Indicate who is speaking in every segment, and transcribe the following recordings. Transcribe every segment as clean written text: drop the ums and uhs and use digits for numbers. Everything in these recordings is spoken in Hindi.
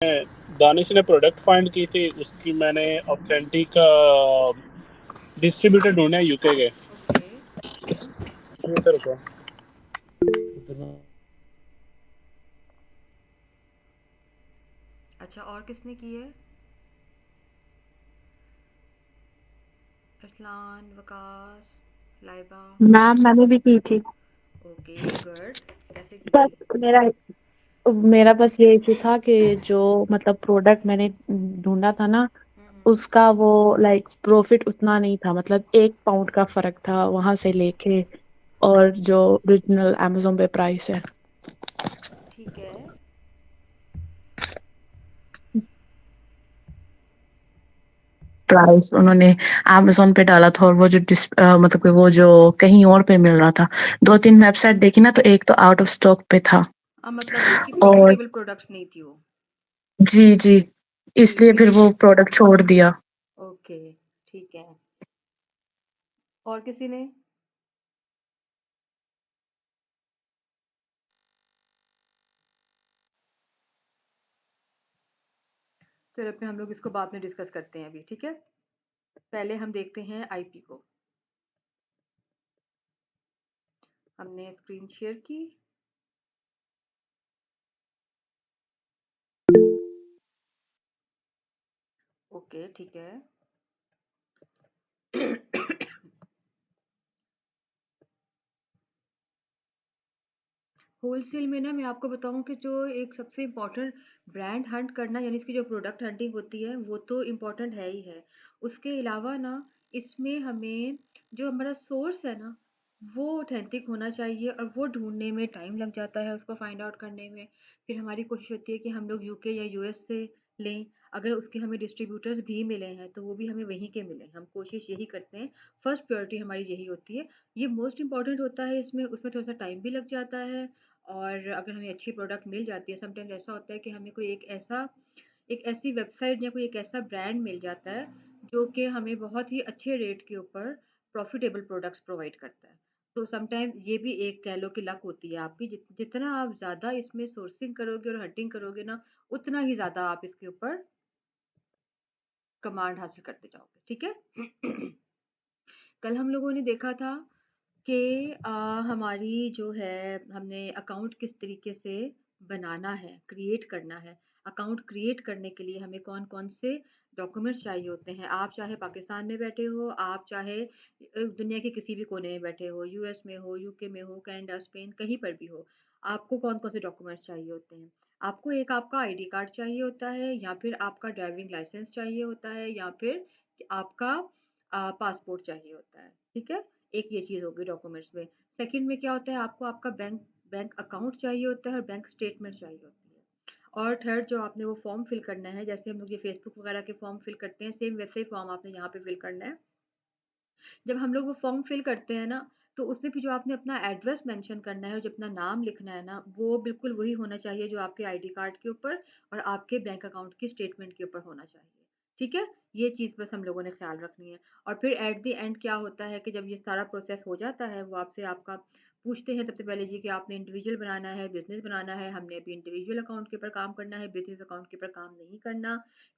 Speaker 1: दानिश ने प्रोडक्ट फाइंड की थी, उसकी मैंने ऑथेंटिक डिस्ट्रीब्यूटर ढूंढे यूके के।
Speaker 2: ओके।
Speaker 1: ये सर रुको।
Speaker 2: अच्छा, और किसने की है? अरसलान, वकास, लाइबा।
Speaker 3: मैम मैंने भी की थी।
Speaker 2: Okay, good. कैसे की
Speaker 3: बस
Speaker 2: थी?
Speaker 3: मेरा मेरा बस ये इशू था कि जो मतलब प्रोडक्ट मैंने ढूंढा था ना, उसका वो लाइक प्रॉफिट उतना नहीं था, मतलब 1 पाउंड का फर्क था वहां से लेके और जो ओरिजिनल अमेजोन पे प्राइस है।
Speaker 2: ठीक है।
Speaker 3: प्राइस उन्होंने अमेजोन पे डाला था और वो जो मतलब कि वो जो कहीं और पे मिल रहा था। 2-3 वेबसाइट देखी ना, तो एक तो आउट ऑफ स्टॉक पे था।
Speaker 2: मतलब उसकी
Speaker 3: और
Speaker 2: प्रॉफिटेबल प्रोडक्ट्स नहीं थी वो।
Speaker 3: जी जी,
Speaker 2: ठीक
Speaker 3: इसलिए
Speaker 2: है।
Speaker 3: फिर वो प्रोडक्ट छोड़ दिया।
Speaker 2: ओके, ठीक है। और किसी ने? चलो फिर हम लोग इसको बाद में डिस्कस करते हैं अभी, ठीक है? पहले हम देखते हैं आईपी को। हमने स्क्रीन शेयर की। ओके, ठीक है। होलसेल में ना मैं आपको बताऊं कि जो एक सबसे इम्पोर्टेंट ब्रांड हंट करना, यानी इसकी जो प्रोडक्ट हंटिंग होती है वो तो इम्पोर्टेंट है ही है। उसके अलावा ना इसमें हमें जो हमारा सोर्स है ना वो ऑथेंटिक होना चाहिए, और वो ढूंढने में टाइम लग जाता है, उसको फाइंड आउट करने में। फिर हमारी कोशिश होती है कि हम लोग यूके या यूएस से लें। अगर उसके हमें डिस्ट्रीब्यूटर्स भी मिले हैं तो वो भी हमें वहीं के मिले, हम कोशिश यही करते हैं। फर्स्ट प्रायोरिटी हमारी यही होती है। ये मोस्ट इंपॉर्टेंट होता है इसमें, उसमें थोड़ा सा टाइम भी लग जाता है। और अगर हमें अच्छी प्रोडक्ट मिल जाती है, समटाइम्स ऐसा होता है कि हमें कोई एक ऐसी वेबसाइट या कोई एक ऐसा ब्रांड मिल जाता है जो कि हमें बहुत ही अच्छे रेट के ऊपर प्रॉफिटेबल प्रोडक्ट्स प्रोवाइड करता है। तो समटाइम ये भी एक कह लो कि लक होती है आपकी। जितना आप ज़्यादा इसमें सोर्सिंग करोगे और हंटिंग करोगे ना, उतना ही ज़्यादा आप इसके ऊपर कमांड हासिल करते जाओगे, ठीक है? कल हम लोगों ने देखा था कि हमारी जो है, हमने अकाउंट किस तरीके से बनाना है, क्रिएट करना है। अकाउंट क्रिएट करने के लिए हमें कौन कौन से डॉक्यूमेंट्स चाहिए होते हैं। आप चाहे पाकिस्तान में बैठे हो, आप चाहे दुनिया के किसी भी कोने में बैठे हो, यूएस में हो, यूके में हो, कनाडा, स्पेन, कहीं पर भी हो, आपको कौन कौन से डॉक्यूमेंट्स चाहिए होते हैं। आपको एक आपका आईडी कार्ड चाहिए होता है, या फिर आपका ड्राइविंग लाइसेंस चाहिए होता है, या फिर आपका पासपोर्ट चाहिए होता है, ठीक है? एक ये चीज़ होगी डॉक्यूमेंट्स में। सेकंड में क्या होता है, आपको आपका बैंक बैंक अकाउंट चाहिए होता है और बैंक स्टेटमेंट चाहिए होती है। और थर्ड, जो आपने वो फॉर्म फिल करना है, जैसे हम लोग ये फेसबुक वगैरह के फॉर्म फिल करते हैं, सेम वैसे ही फॉर्म आपने यहाँ पे फिल करना है। जब हम लोग वो फॉर्म फिल करते हैं ना, तो उसमें भी जो आपने अपना एड्रेस मेंशन करना है और जो अपना नाम लिखना है ना, वो बिल्कुल वही होना चाहिए जो आपके आईडी कार्ड के ऊपर और आपके बैंक अकाउंट की स्टेटमेंट के ऊपर होना चाहिए, ठीक है? ये चीज़ बस हम लोगों ने ख्याल रखनी है। और फिर एट द एंड क्या होता है कि जब ये सारा प्रोसेस हो जाता है, वो आपसे आपका पूछते हैं सबसे पहले जी कि आपने इंडिविजुअल बनाना है, बिजनेस बनाना है। हमने अभी इंडिविजुअल अकाउंट के ऊपर काम करना है, बिजनेस अकाउंट के ऊपर काम नहीं करना।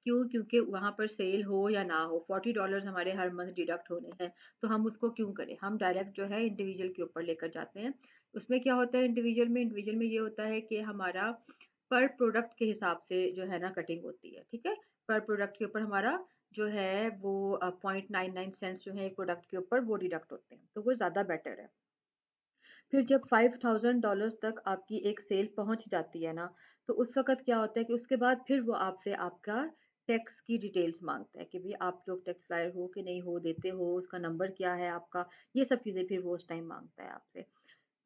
Speaker 2: क्यों? क्योंकि वहाँ पर सेल हो या ना हो, $40 हमारे हर मंथ डिडक्ट होने हैं। तो हम उसको क्यों करें, हम डायरेक्ट जो है इंडिविजुअल के ऊपर लेकर जाते हैं। उसमें क्या होता है, इंडिविजुअल में ये होता है कि हमारा पर प्रोडक्ट के हिसाब से जो है ना कटिंग होती है, ठीक है? पर प्रोडक्ट के ऊपर हमारा जो है वो 0.99 सेंट्स जो है एक प्रोडक्ट के ऊपर वो डिडक्ट होते हैं, तो वो ज़्यादा बेटर है। फिर जब $5000 तक आपकी एक सेल पहुंच जाती है ना, तो उस वक़्त क्या होता है कि उसके बाद फिर वो आपसे आपका टैक्स की डिटेल्स माँगता है कि भई आप लोग टैक्स फाइल हो कि नहीं हो, देते हो, उसका नंबर क्या है आपका, ये सब चीज़ें फिर वो उस टाइम माँगता है आपसे।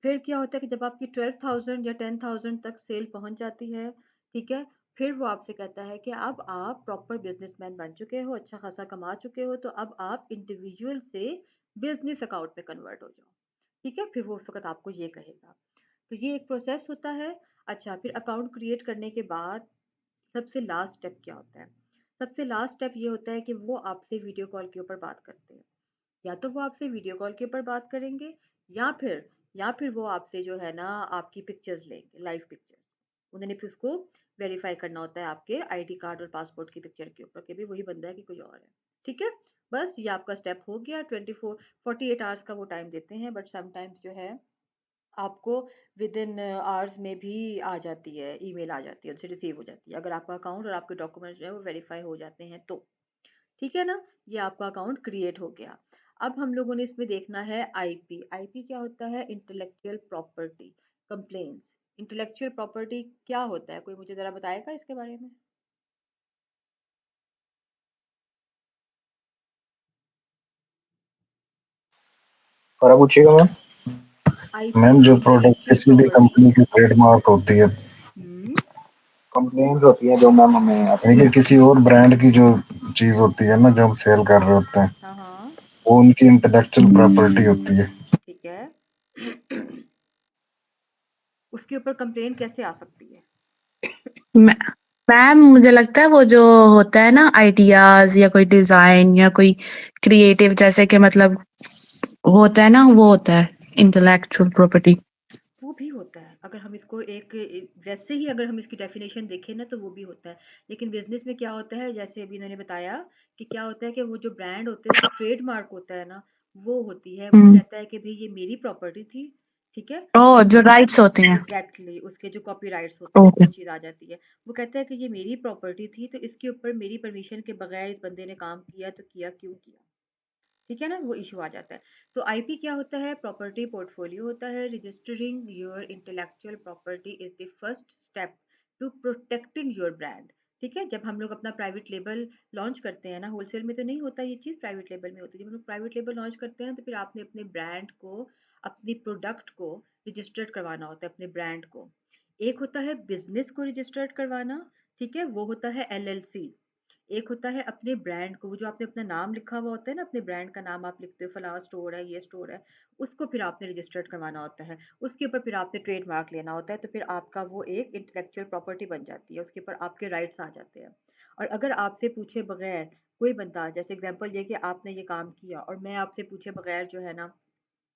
Speaker 2: फिर क्या होता है कि जब आपकी 12,000 या 10,000 तक सेल पहुँच जाती है, ठीक है? फिर वो आपसे कहता है कि अब आप प्रॉपर बिज़नेसमैन बन चुके हो, अच्छा खासा कमा चुके हो, तो अब आप इंडिविजुअल से बिज़नेस अकाउंट में कन्वर्ट हो जाओ। ठीक है? फिर वो उस वक़्त आपको ये कहेगा। तो ये एक प्रोसेस होता है। अच्छा, फिर अकाउंट क्रिएट करने के बाद सबसे लास्ट स्टेप क्या होता है? सबसे लास्ट स्टेप ये होता है कि वो आपसे वीडियो कॉल के ऊपर बात करते हैं। या तो वो आपसे वीडियो कॉल के ऊपर बात करेंगे, या फिर वो आपसे जो है ना आपकी पिक्चर्स लेंगे, लाइव पिक्चर्स। उन्होंने फिर उसको वेरीफाई करना होता है आपके आईडी कार्ड और पासपोर्ट की पिक्चर के ऊपर कि भाई वही बंदा है कि कोई और है। ठीक है, बस ये आपका स्टेप हो गया। 48 आवर्स का वो टाइम देते हैं, बट समटाइम्स जो है आपको विद इन आवर्स में भी आ जाती है, ईमेल आ जाती है, उनसे रिसीव हो जाती है, अगर आपका अकाउंट और आपके डॉक्यूमेंट्स जो है वो वेरीफाई हो जाते हैं तो। ठीक है ना, ये आपका अकाउंट क्रिएट हो गया। अब हम लोगों ने इसमें देखना है आईपी। आईपी क्या होता है? Intellectual property complaints. Intellectual property क्या होता है? कोई मुझे जरा बताएगा इसके बारे में?
Speaker 4: और अब पूछिएगा मैम।
Speaker 2: आईपी
Speaker 4: मैम जो प्रोडक्ट
Speaker 2: इंटेलेक्चुअल
Speaker 4: किसी भी
Speaker 2: प्रॉपर्टी।
Speaker 4: कंपनी की ट्रेडमार्क होती है,
Speaker 2: हम्म।
Speaker 4: कंप्लेंट होती है जो मैम हमें अपनी कि किसी और ब्रांड की जो चीज होती है ना जो हम सेल कर रहे होते हैं,
Speaker 2: हाँ हाँ।
Speaker 4: वो उनकी इंटेलेक्चुअल प्रॉपर्टी होती है।
Speaker 2: ठीक है। उसके ऊपर कंप्लेन कैसे आ सकती है?
Speaker 3: मै- मैम मुझे लगता है वो जो होता है ना आइडियाज या कोई डिजाइन या कोई क्रिएटिव, जैसे कि मतलब होता है ना, वो होता है इंटेलेक्चुअल प्रॉपर्टी।
Speaker 2: वो भी होता है, अगर हम इसको एक वैसे ही अगर हम इसकी डेफिनेशन देखें ना तो वो भी होता है। लेकिन बिजनेस में क्या होता है, जैसे अभी इन्होंने बताया कि क्या होता है कि वो जो ब्रांड होते हैं उसकी ट्रेडमार्क होता है ना, वो होती है, वो कहता है कि भाई ये मेरी प्रॉपर्टी थी। ठीक है।
Speaker 3: ओ, जो राइट्स होते हैं।
Speaker 2: एग्जैक्टली उसके जो कॉपीराइट्स होते हैं
Speaker 3: ओके।
Speaker 2: वो चीज़ आ जाती है। वो कहता है कि ये मेरी प्रॉपर्टी थी तो इसके ऊपर मेरी परमिशन के बगैर इस बंदे ने काम किया तो किया क्यों किया। ठीक है ना, वो इशू आ जाता है। तो आईपी क्या होता है? प्रॉपर्टी पोर्टफोलियो होता है। Registering your intellectual property is the first step to protecting your brand. ठीक है, जब हम लोग अपना प्राइवेट लेबल लॉन्च करते हैं ना, होलसेल में तो नहीं होता ये चीज़, प्राइवेट लेबल में होती है। जब हम लोग प्राइवेट लेबल लॉन्च करते हैं तो फिर आपने अपने ब्रांड को, अपनी प्रोडक्ट को रजिस्टर्ड करवाना होता है, अपने ब्रांड को। एक होता है बिजनेस को रजिस्टर्ड करवाना, ठीक है, वो होता है एलएलसी। एक होता है अपने ब्रांड को, वो जो आपने अपना नाम लिखा हुआ होता है ना, अपने ब्रांड का नाम आप लिखते हो, फलाना स्टोर है, ये स्टोर है, उसको फिर आपने रजिस्टर्ड करवाना होता है। उसके ऊपर फिर आपने ट्रेडमार्क लेना होता है, तो फिर आपका वो एक इंटेलेक्चुअल प्रॉपर्टी बन जाती है, उसके ऊपर आपके राइट्स आ जाते हैं। और अगर आपसे पूछे बगैर कोई बंदा, जैसे एग्जांपल ये कि आपने ये काम किया और मैं आपसे पूछे बगैर जो है ना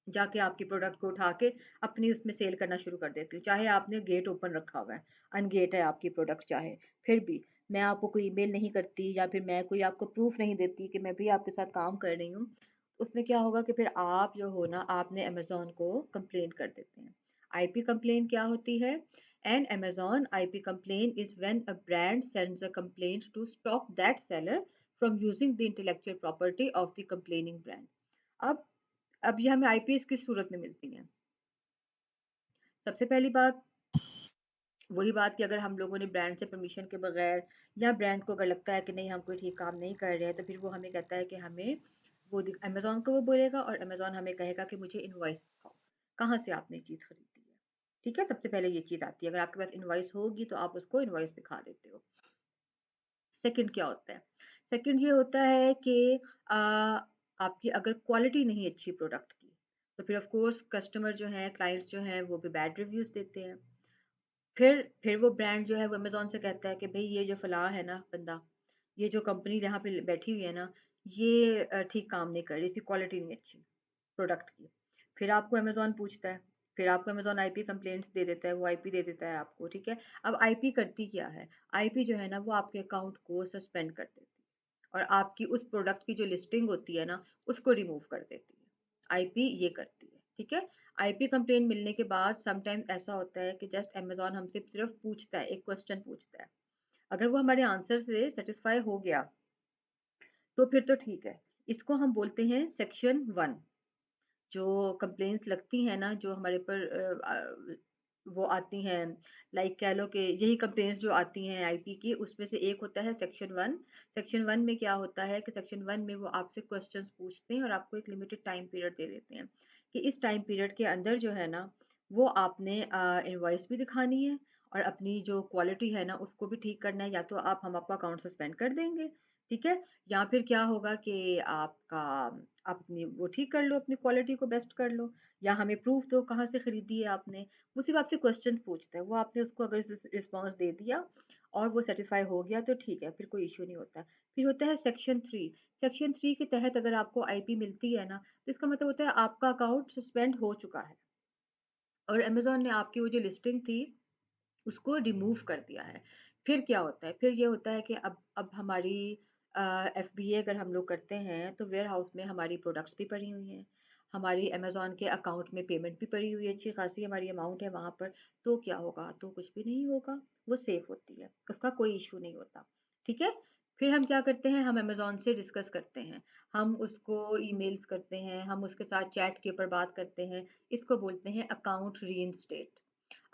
Speaker 2: जाके आपकी प्रोडक्ट को उठा के अपनी उसमें सेल करना शुरू कर देती हूँ, चाहे आपने गेट ओपन रखा हुआ है, अनगेट है आपकी प्रोडक्ट चाहे, फिर भी मैं आपको कोई ईमेल नहीं करती या फिर मैं कोई आपको प्रूफ नहीं देती कि मैं भी आपके साथ काम कर रही हूँ, उसमें क्या होगा कि फिर आप जो हो ना, आपने अमेजोन को कंप्लेन कर देते हैं। आईपी कंप्लेन क्या होती है? An Amazon IP complain is when a brand sends a complaint to stop that seller from using the intellectual property of the complaining brand. अब ये हमें आईपीएस किस सूरत में मिलती हैं? सबसे पहली बात, वही बात कि अगर हम लोगों ने ब्रांड से परमिशन के बगैर, या ब्रांड को अगर लगता है कि नहीं हम कोई ठीक काम नहीं कर रहे हैं, तो फिर वो हमें कहता है कि हमें वो अमेजोन को वो बोलेगा और अमेजोन हमें कहेगा कि मुझे इनवॉइस दिखाओ, कहाँ से आपने चीज़ खरीदी है। ठीक है, सबसे पहले ये चीज़ आती है, अगर आपके पास इनवॉइस होगी तो आप उसको इनवॉइस दिखा देते हो। सेकंड क्या होता है? सेकंड ये होता है कि आ, आपकी अगर क्वालिटी नहीं अच्छी प्रोडक्ट की, तो फिर ऑफ कोर्स कस्टमर जो हैं, क्लाइंट्स जो हैं, वो भी बैड रिव्यूज देते हैं। फिर वो ब्रांड जो है वो अमेजोन से कहता है कि भाई ये जो फलां है ना बंदा, ये जो कंपनी यहाँ पे बैठी हुई है ना, ये ठीक काम नहीं कर रही, इसकी क्वालिटी नहीं अच्छी प्रोडक्ट की। फिर आपको अमेजोन पूछता है, फिर आपको अमेजोन आईपी कंप्लेंट्स दे देता है, वो आईपी दे देता है आपको। ठीक है, अब आईपी करती क्या है? आईपी जो है ना वो आपके अकाउंट को सस्पेंड कर देती है और आपकी उस प्रोडक्ट की जो लिस्टिंग होती है ना उसको रिमूव कर देती है। आईपी ये करती है। ठीक है, आईपी कंप्लेंट मिलने के बाद समटाइम्स ऐसा होता है कि जस्ट अमेजोन हमसे सिर्फ पूछता है, एक क्वेश्चन पूछता है, अगर वो हमारे आंसर से सेटिस्फाई हो गया तो फिर तो ठीक है। इसको हम बोलते हैं सेक्शन 1। जो कंप्लेंट्स लगती हैं ना, जो हमारे पर वो आती हैं, लाइक कह लो कि यही कंप्लेंट्स जो आती हैं आईपी की, उसमें से एक होता है सेक्शन 1। सेक्शन 1 में क्या होता है कि सेक्शन 1 में वो आपसे क्वेश्चंस पूछते हैं और आपको एक लिमिटेड टाइम पीरियड दे देते हैं कि इस टाइम पीरियड के अंदर जो है ना वो आपने इनवॉइस भी दिखानी है और अपनी जो क्वालिटी है ना उसको भी ठीक करना है, या तो हम आपका अकाउंट सस्पेंड कर देंगे। ठीक है, या फिर क्या होगा कि आपका अपनी वो ठीक कर लो, अपनी क्वालिटी को बेस्ट कर लो, या हमें प्रूफ दो कहाँ से खरीदी है आपने। वो सिर्फ आपसे क्वेश्चन पूछता है, वो आपने उसको अगर रिस्पॉन्स दे दिया और वो सेटिस्फाई हो गया तो ठीक है, फिर कोई इश्यू नहीं होता। फिर होता है सेक्शन 3। सेक्शन 3 के तहत अगर आपको आईपी मिलती है ना, तो इसका मतलब होता है आपका अकाउंट सस्पेंड हो चुका है और अमेजोन ने आपकी वो जो लिस्टिंग थी उसको रिमूव कर दिया है। फिर क्या होता है? फिर ये होता है कि अब हमारी एफबीए अगर हम लोग करते हैं तो वेयर हाउस में हमारी प्रोडक्ट्स भी पड़ी हुई हैं, हमारी अमेज़न के अकाउंट में पेमेंट भी पड़ी हुई है, अच्छी खासी हमारी अमाउंट है वहाँ पर। तो क्या होगा? तो कुछ भी नहीं होगा, वो सेफ होती है, उसका कोई इश्यू नहीं होता, ठीक है? फिर हम क्या करते हैं, हम अमेज़न से डिस्कस करते हैं, हम उसको ईमेल्स करते हैं, हम उसके साथ चैट के ऊपर बात करते हैं, इसको बोलते हैं अकाउंट रीइंस्टेट।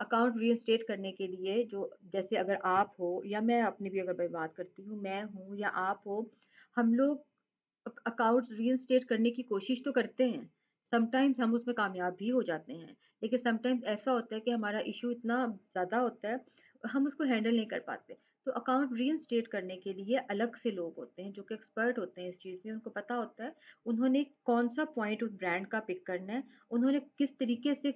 Speaker 2: अकाउंट रीइंस्टेट करने के लिए जो, जैसे अगर आप हो या मैं अपनी भी अगर मैं बात करती हूँ, मैं हूँ या आप हो, हम लोग अकाउंट्स रीइंस्टेट करने की कोशिश तो करते हैं। समटाइम्स हम उसमें कामयाब भी हो जाते हैं, लेकिन समटाइम्स ऐसा होता है कि हमारा इशू इतना ज़्यादा होता है, हम उसको हैंडल नहीं कर पाते। तो अकाउंट रीइंस्टेट करने के लिए अलग से लोग होते हैं जो कि एक्सपर्ट होते हैं इस चीज़ में, उनको पता होता है उन्होंने कौन सा पॉइंट उस ब्रांड का पिक करना है, उन्होंने किस तरीके से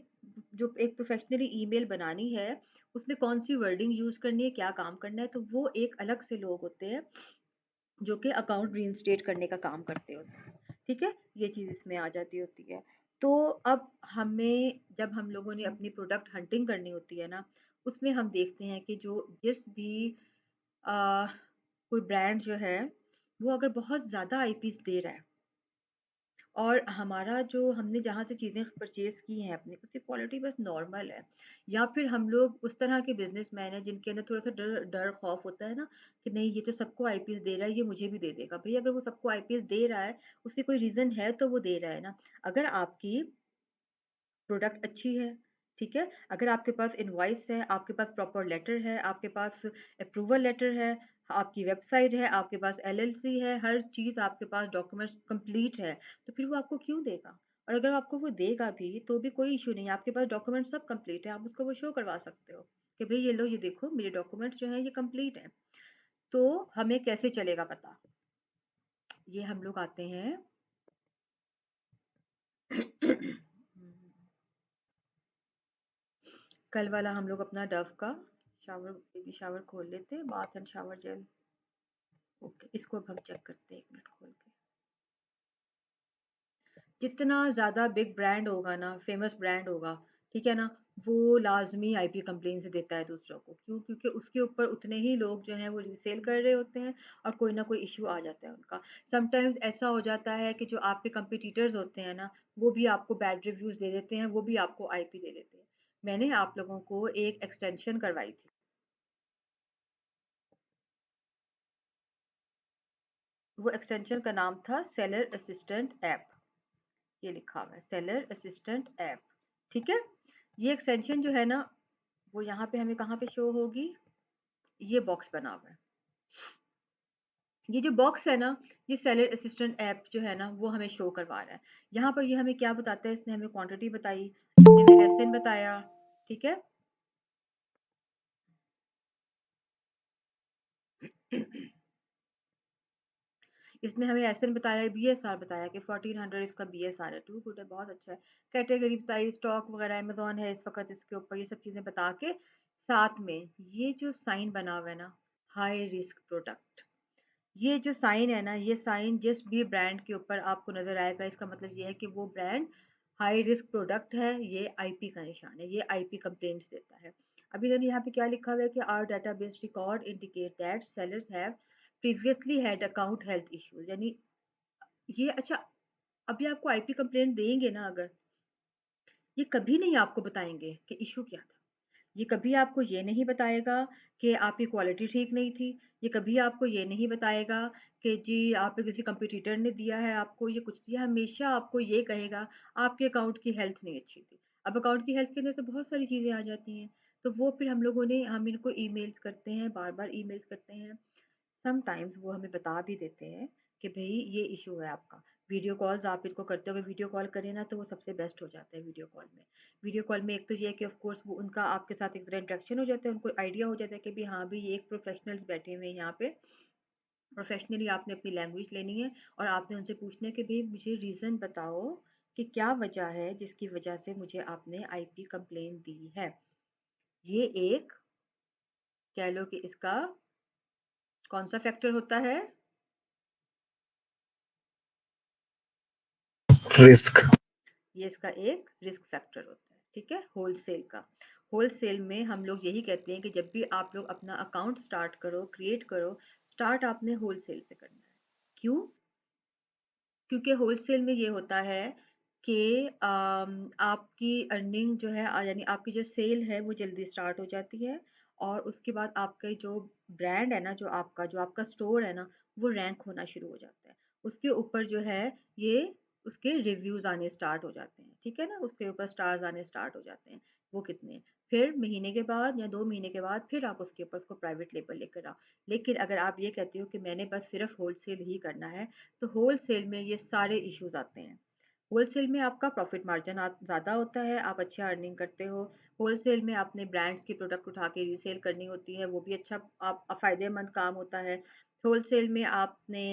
Speaker 2: जो एक प्रोफेशनली ईमेल बनानी है उसमें कौन सी वर्डिंग यूज़ करनी है, क्या काम करना है, तो वो एक अलग से लोग होते हैं जो कि अकाउंट रीइंस्टेट करने का काम करते होते हैं, ठीक है? ये चीज़ इसमें आ जाती होती है। तो अब हमें, जब हम लोगों ने अपनी प्रोडक्ट हंटिंग करनी होती है ना, उसमें हम देखते हैं कि जो जिस भी अ, कोई ब्रांड जो है, वो अगर बहुत ज़्यादा आईपीज़ दे रहा है और हमारा जो हमने जहाँ से चीज़ें परचेज़ की हैं अपनी, उसकी क्वालिटी बस नॉर्मल है, या फिर हम लोग उस तरह के बिज़नेसमैन हैं जिनके अंदर थोड़ा-सा डर डर खौफ होता है ना, कि नहीं ये तो सबको आईपीएस दे रहा है, ये मुझे भी दे देगा। भई अगर वो सबको आईपीएस दे रहा है, उसकी कोई रीज़न है तो वो दे रहा है ना। अगर आपकी प्रोडक्ट अच्छी है, ठीक है? अगर आपके पास इनवॉइस है, आपके पास प्रॉपर लेटर है, आपके पास अप्रूवल लेटर है, आपकी वेबसाइट है, आपके पास एलएलसी है, हर चीज़ आपके पास डॉक्यूमेंट्स कंप्लीट है, तो फिर वो आपको क्यों देगा? और अगर आपको वो देगा भी, तो भी कोई इश्यू नहीं है, आपके पास डॉक्यूमेंट सब कंप्लीट है, आप उसको वो शो करवा सकते हो कि भई ये लो, ये देखो मेरे डॉक्यूमेंट्स जो हैं ये कंप्लीट हैं। तो हमें कैसे चलेगा पता? ये हम लोग आते हैं कल वाला हम लोग अपना डव का शावर, बेबी शावर खोल लेते हैं, bath and shower gel. Okay, इसको अब हम चेक करते हैं, एक मिनट खोल के। जितना ज़्यादा बिग ब्रांड होगा ना, फेमस ब्रांड होगा, ठीक है ना, वो लाजमी आईपी कंप्लेन से देता है दूसरों को। क्यों? क्योंकि उसके ऊपर उतने ही लोग जो हैं वो रीसेल कर रहे होते हैं और कोई ना कोई इशू आ जाता है उनका। समटाइम्स ऐसा हो जाता है कि जो आपके कंपटीटर्स होते हैं ना, वो भी आपको बैड रिव्यूज़ दे देते हैं, वो भी आपको आईपी दे देते हैं। मैंने आप लोगों को एक एक्सटेंशन करवाई थी, वो एक्सटेंशन का नाम था सेलर असिस्टेंट ऐप। ये लिखा हुआ है सेलर असिस्टेंट ऐप, ठीक है? ये एक्सटेंशन जो है ना, वो यहाँ पे हमें कहाँ पे शो होगी, ये बॉक्स बना हुआ है। ये जो बॉक्स है ना, ये सेलर असिस्टेंट ऐप जो है ना, वो हमें शो करवा रहा है। यहाँ पर ये हमें क्या बताता है, इसने हमें क्वांटिटी बताई, इसने हमें एसएन बताया, ठीक है? इसने हमें एसएन बताया, बीएसआर बताया कि 1400 इसका बीएसआर है, टू गुड है, बहुत अच्छा है। कैटेगरी बताई, स्टॉक वगैरह अमेज़न है इस वक़्त इसके ऊपर, ये सब चीज़ें बता के साथ में ये जो साइन बना हुआ है ना, हाई रिस्क प्रोडक्ट, ये जो साइन है ना, ये साइन जिस भी ब्रांड के ऊपर आपको नज़र आएगा, इसका मतलब ये है कि वो ब्रांड हाई रिस्क प्रोडक्ट है, ये आईपी का निशान है, ये आईपी कंप्लेंट्स देता है। अभी देखिए यहाँ पे क्या लिखा हुआ है कि our database record indicate that sellers have previously had account health issues, यानी ये, अच्छा, अभी आपको आईपी कंप्लेंट देंगे ना अगर, ये कभी नहीं आपको बताएंगे कि इशू क्या था। ये कभी आपको ये नहीं बताएगा कि आपकी क्वालिटी ठीक नहीं थी, ये कभी आपको ये नहीं बताएगा कि जी आप किसी कंपटीटर ने दिया है आपको ये कुछ दिया, हमेशा आपको ये कहेगा आपके अकाउंट की हेल्थ नहीं अच्छी थी। अब अकाउंट की हेल्थ के अंदर तो बहुत सारी चीज़ें आ जाती हैं, तो वो फिर हम इनको ईमेल्स करते हैं, बार-बार ईमेल्स करते हैं। समटाइम्स वो हमें बता भी देते हैं कि भई ये इश्यू है आपका। वीडियो कॉल्स आप इनको करते हो, अगर वीडियो कॉल करें ना तो वो सबसे बेस्ट हो जाता है वीडियो कॉल में। वीडियो कॉल में एक तो ये है कि ऑफ कोर्स वो उनका आपके साथ एक तरह इंटरेक्शन हो जाता है, उनको आइडिया हो जाता है कि भई हाँ, भई ये एक प्रोफेशनल्स बैठे हुए हैं यहाँ पे। प्रोफेशनली आपने अपनी लैंग्वेज लेनी है और आपने उनसे पूछना है कि भई मुझे रीज़न बताओ कि क्या वजह है जिसकी वजह से मुझे आपने आईपी कंप्लेंट दी है। ये एक, कह लो कि इसका कौन-सा फैक्टर होता है?
Speaker 4: रिस्क।
Speaker 2: ये इसका एक रिस्क फैक्टर होता है, ठीक है? होलसेल का। होलसेल में हम लोग यही कहते हैं कि जब भी आप लोग अपना अकाउंट स्टार्ट करो, क्रिएट करो, स्टार्ट आपने होलसेल से करना है। क्यों? क्योंकि होलसेल में ये होता है कि आपकी अर्निंग जो है यानी आपकी जो सेल है वो जल्दी स्टार्ट हो जाती है, और उसके बाद आपका जो ब्रांड है ना, जो आपका स्टोर है ना, वो रैंक होना शुरू हो जाता है। उसके ऊपर जो है ये उसके रिव्यूज़ आने स्टार्ट हो जाते हैं, ठीक है ना? उसके ऊपर स्टार्स आने स्टार्ट हो जाते हैं। वो कितने? फिर महीने के बाद या 2 महीने के बाद फिर आप उसके ऊपर उसको प्राइवेट लेबल लेकर आओ। लेकिन अगर आप ये कहते हो कि मैंने बस सिर्फ़ होलसेल ही करना है, तो होलसेल में ये सारे इश्यूज आते हैं। होलसेल में आपका प्रॉफिट मार्जिन ज़्यादा होता है, आप अच्छा अर्निंग करते हो। होलसेल में आपने ब्रांड्स की प्रोडक्ट उठा के रीसेल करनी होती है, वो भी अच्छा आप फ़ायदेमंद काम होता है। होलसेल में आपने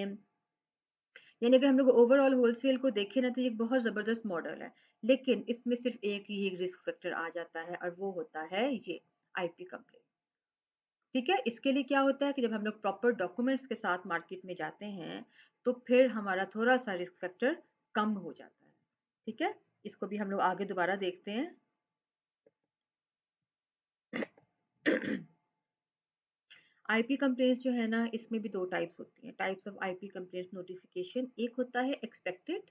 Speaker 2: यानी अगर हम लोग ओवरऑल होलसेल को देखें ना, तो ये एक बहुत ज़बरदस्त मॉडल है। लेकिन इसमें सिर्फ एक ही रिस्क फैक्टर आ जाता है, और वो होता है ये आईपी कंप्लेंट। ठीक है? इसके लिए क्या होता है कि जब हम लोग प्रॉपर डॉक्यूमेंट्स के साथ मार्केट में जाते हैं, तो फिर हमारा थोड़ा-सा रिस्क फैक्टर कम हो जाता है। ठीक है? इसको भी हम लोग आगे दोबारा देखते हैं। आईपी कंप्लेंट्स जो है ना, इसमें भी 2 टाइप्स होती हैं। Types of IP complaint notification, एक होता है एक्सपेक्टेड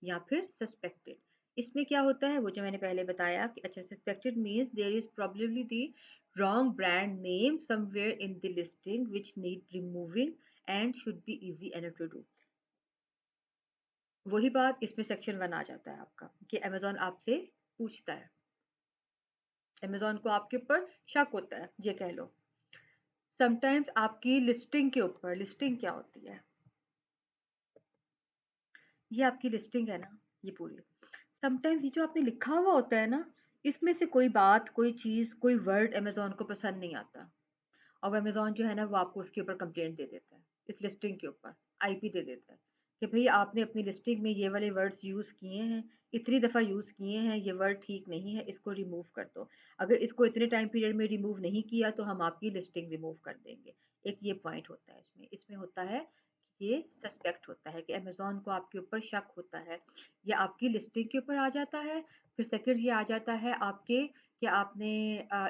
Speaker 2: या फिर सस्पेक्टेड। इसमें क्या होता है, वो जो मैंने पहले बताया कि अच्छा, suspected means there is probability wrong brand name somewhere in the listing which need removing and should be easy enough to do. वही बात इसमें सेक्शन 1 आ जाता है आपका कि अमेज़न आपसे पूछता है। अमेज़न को आपके ऊपर शक होता है, ये कह लो। समटाइम्स आपकी लिस्टिंग के ऊपर, लिस्टिंग क्या होती है? ये आपकी लिस्टिंग है ना, ये पूरी। समटाइम्स ये जो आपने लिखा हुआ होता है ना, इसमें से कोई बात, कोई चीज़, कोई वर्ड अमेज़न को पसंद नहीं आता। अब अमेज़न जो है ना, वो आपको उसके ऊपर कंप्लेंट दे देता है, इस लिस्टिंग के ऊपर आईपी दे देता है कि भई आपने अपनी लिस्टिंग में ये वाले वर्ड्स यूज़ किए हैं, इतनी दफ़ा यूज़ किए हैं, ये वर्ड ठीक नहीं है, इसको रिमूव कर दो। अगर इसको इतने टाइम पीरियड में रिमूव नहीं किया, तो हम आपकी लिस्टिंग रिमूव कर देंगे। एक ये पॉइंट होता है इसमें। इसमें होता है कि ये सस्पेक्ट होता है कि अमेज़न को आपके ऊपर शक होता है, या आपकी लिस्टिंग के ऊपर आ जाता है। फिर सेकंड ये आ जाता है आपके कि आपने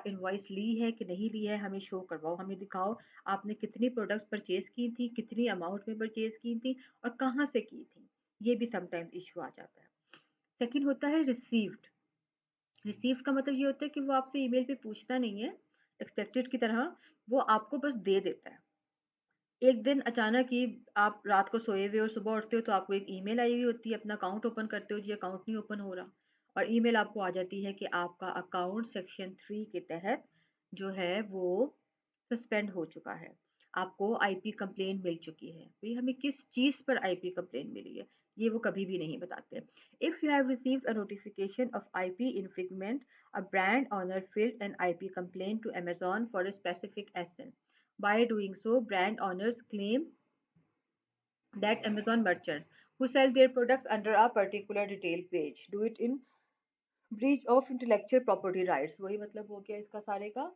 Speaker 2: इनवॉइस ली है कि नहीं ली है, हमें शो करवाओ, हमें दिखाओ आपने कितनी प्रोडक्ट्स परचेज की थी, कितनी अमाउंट में परचेज की थी, और कहाँ से की थी। ये भी समटाइम्स इशू आ जाता है। सेकंड होता है रिसीव्ड। रिसीव्ड का मतलब ये होता है कि वो आपसे ईमेल पे पूछता नहीं है एक्सपेक्टेड की तरह, वो आपको बस दे देता है। एक दिन अचानक ही आप रात को सोए हुए और सुबह उठते हो, तो आपको एक ईमेल आई हुई होती है, अपना अकाउंट ओपन करते हो, जी अकाउंट नहीं ओपन हो रहा, और ईमेल आपको आ जाती है कि आपका अकाउंट सेक्शन 3 के तहत जो है वो सस्पेंड हो चुका है, आपको आईपी कंप्लेंट मिल चुकी है। भाई हमें किस चीज़ पर आईपी कंप्लेंट मिली है, ये वो कभी भी नहीं बताते। If you have received a notification of IP infringement, a brand owner filed an IP complaint to Amazon for a specific ASIN. By doing so, brand owners claim that Amazon merchants who sell their products under a particular retail page do it in breach of intellectual property rights. वही मतलब हो गया इसका सारे का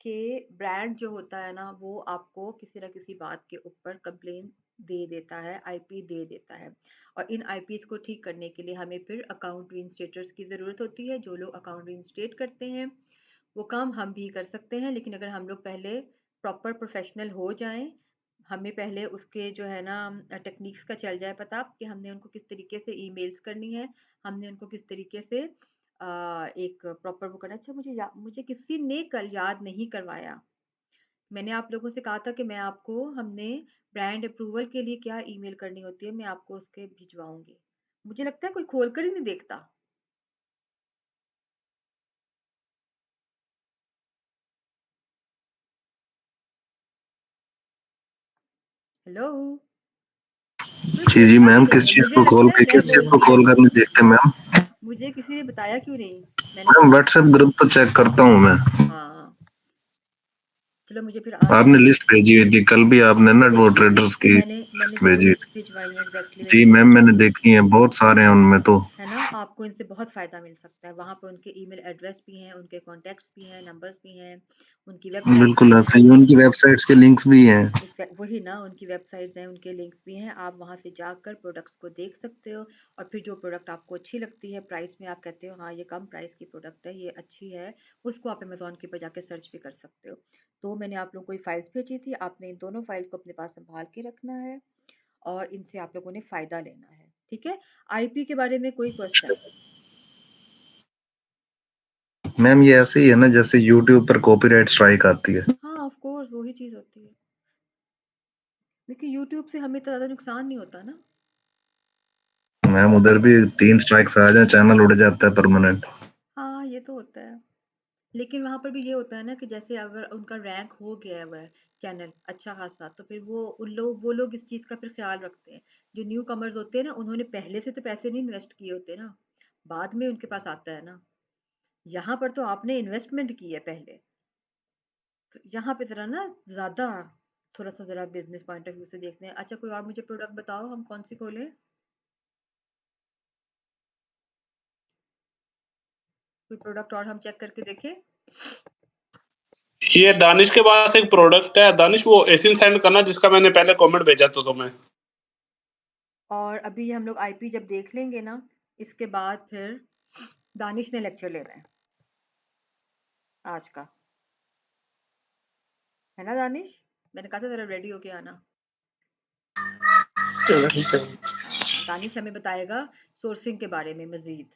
Speaker 2: कि ब्रांड जो होता है ना, वो आपको किसी ना किसी बात के ऊपर कंप्लेन दे देता है, आईपी दे देता है, और इन आईपीज को ठीक करने के लिए हमें फिर अकाउंट रीइंस्टेटर्स की ज़रूरत होती है। जो लोग अकाउंट रीइंस्टेट करते हैं, वो काम हम भी कर सकते हैं, लेकिन अगर हम लोग पहले प्रॉपर प्रोफेशनल हो जाएं, हमें पहले उसके जो है ना टेक्निक्स का चल जाए पता कि हमने उनको किस तरीके से ईमेल्स करनी है, हमने उनको किस तरीके से एक प्रॉपर वो करना। अच्छा, मुझे किसी ने कल याद नहीं करवाया, मैंने आप लोगों से कहा था कि मैं आपको हमने ब्रांड अप्रूवल के लिए क्या ईमेल करनी होती है, मैं आपको उसके भिजवाऊंगी। मुझे लगता है कोई खोल कर ही नहीं देखता। हेलो, कोई
Speaker 4: जी जी
Speaker 2: बोलता
Speaker 4: मैम,
Speaker 2: क्यों
Speaker 4: किस
Speaker 2: नहीं है?
Speaker 4: चीज
Speaker 2: मुझे
Speaker 4: को
Speaker 2: लगता
Speaker 4: खोल
Speaker 2: है
Speaker 4: के
Speaker 2: मैं
Speaker 4: किस चीज
Speaker 2: बोल
Speaker 4: को
Speaker 2: रही
Speaker 4: खोल
Speaker 2: हूँ।
Speaker 4: कर नहीं देखते मैम?
Speaker 2: मुझे किसी ने बताया क्यों नहीं? मैंने
Speaker 4: मैम व्हाट्सएप ग्रुप तो चेक करता हूँ मैं।
Speaker 2: हाँ, चलो मुझे फिर आज
Speaker 4: आपने लिस्ट भेजी हुई थी कल भी, आपने ना वो
Speaker 2: देखी
Speaker 4: ट्रेडर्स की
Speaker 2: मैंने
Speaker 4: लिस्ट
Speaker 2: जो
Speaker 4: भेजी हुई
Speaker 2: लिस्ट
Speaker 4: थी।
Speaker 2: भिजवाई है एग्जैक्टली, मैंने
Speaker 4: जी
Speaker 2: कौन
Speaker 4: मैम,
Speaker 2: सी
Speaker 4: मैंने देखी है, बहुत सारे हैं उनमें तो।
Speaker 2: है ना, आपको इनसे बहुत फ़ायदा मिल सकता है। वहाँ पे उनके ईमेल एड्रेस भी हैं, उनके कॉन्टैक्ट्स भी हैं, नंबर्स भी हैं, उनकी वेबसाइट्स
Speaker 4: बिल्कुल
Speaker 2: भी
Speaker 4: ऐसा
Speaker 2: हैं।
Speaker 4: ही, उनकी वेबसाइट्स के लिंक्स भी हैं।
Speaker 2: वही ना, उनकी वेबसाइट्स हैं, उनके लिंक्स भी हैं। आप वहाँ से जाकर प्रोडक्ट्स को देख सकते हो और फिर जो प्रोडक्ट आपको अच्छी लगती है प्राइस में, आप कहते हो हाँ ये कम प्राइस की प्रोडक्ट है, ये अच्छी है, उसको आप अमेज़न के ऊपर जाके सर्च भी कर सकते हो। तो मैंने आप लोगों को ये फाइल्स भेजी थी, आपने इन दोनों फाइल्स को अपने पास सँभाल के रखना है और इनसे आप लोगों ने फ़ायदा लेना है, ठीक है? आईपी के बारे में कोई क्वेश्चन?
Speaker 4: मैम ये ऐसे ही है ना जैसे यूट्यूब पर कॉपीराइट स्ट्राइक आती है।
Speaker 2: हाँ, ऑफ़ कोर्स वही चीज़ होती है। लेकिन यूट्यूब से हमें तो ज़्यादा नुकसान नहीं होता ना।
Speaker 4: मैम उधर भी 3 स्ट्राइक्स आ जाए चैनल उड़ जाता है परमानेंट।
Speaker 2: हाँ, ये तो होता है। लेकिन वहाँ पर भी ये होता है ना कि जैसे अगर उनका रैंक हो गया हुआ है चैनल अच्छा खासा, तो फिर वो लोग इस चीज़ का फिर ख़्याल रखते हैं। जो न्यू कमर्स होते हैं ना, उन्होंने पहले से तो पैसे नहीं इन्वेस्ट किए होते ना, बाद में उनके पास आता है ना। यहाँ पर तो आपने इन्वेस्टमेंट की है पहले, तो यहाँ पे ज़रा ना ज़्यादा थोड़ा-सा ज़रा बिज़नेस पॉइंट ऑफ व्यू से देखते हैं। अच्छा, कोई और मुझे प्रोडक्ट बताओ, हम कौन-सी खोलें? कोई प्रोडक्ट और हम चेक करके देखें?
Speaker 1: ये दानिश के पास एक प्रोडक्ट है, दानिश वो एसिन सेंड करना जिसका मैंने पहले कमेंट भेजा था तुम्हें।
Speaker 2: और अभी हम लोग आईपी जब देख लेंगे ना, इसके बाद फिर दानिश ने लेक्चर लेना है आज का, है ना दानिश? मैंने कहा था ज़रा रेडी होके आना।
Speaker 1: चलो ठीक है।
Speaker 2: हाँ, दानिश हमें बताएगा सोर्सिंग के बारे में मज़ीद।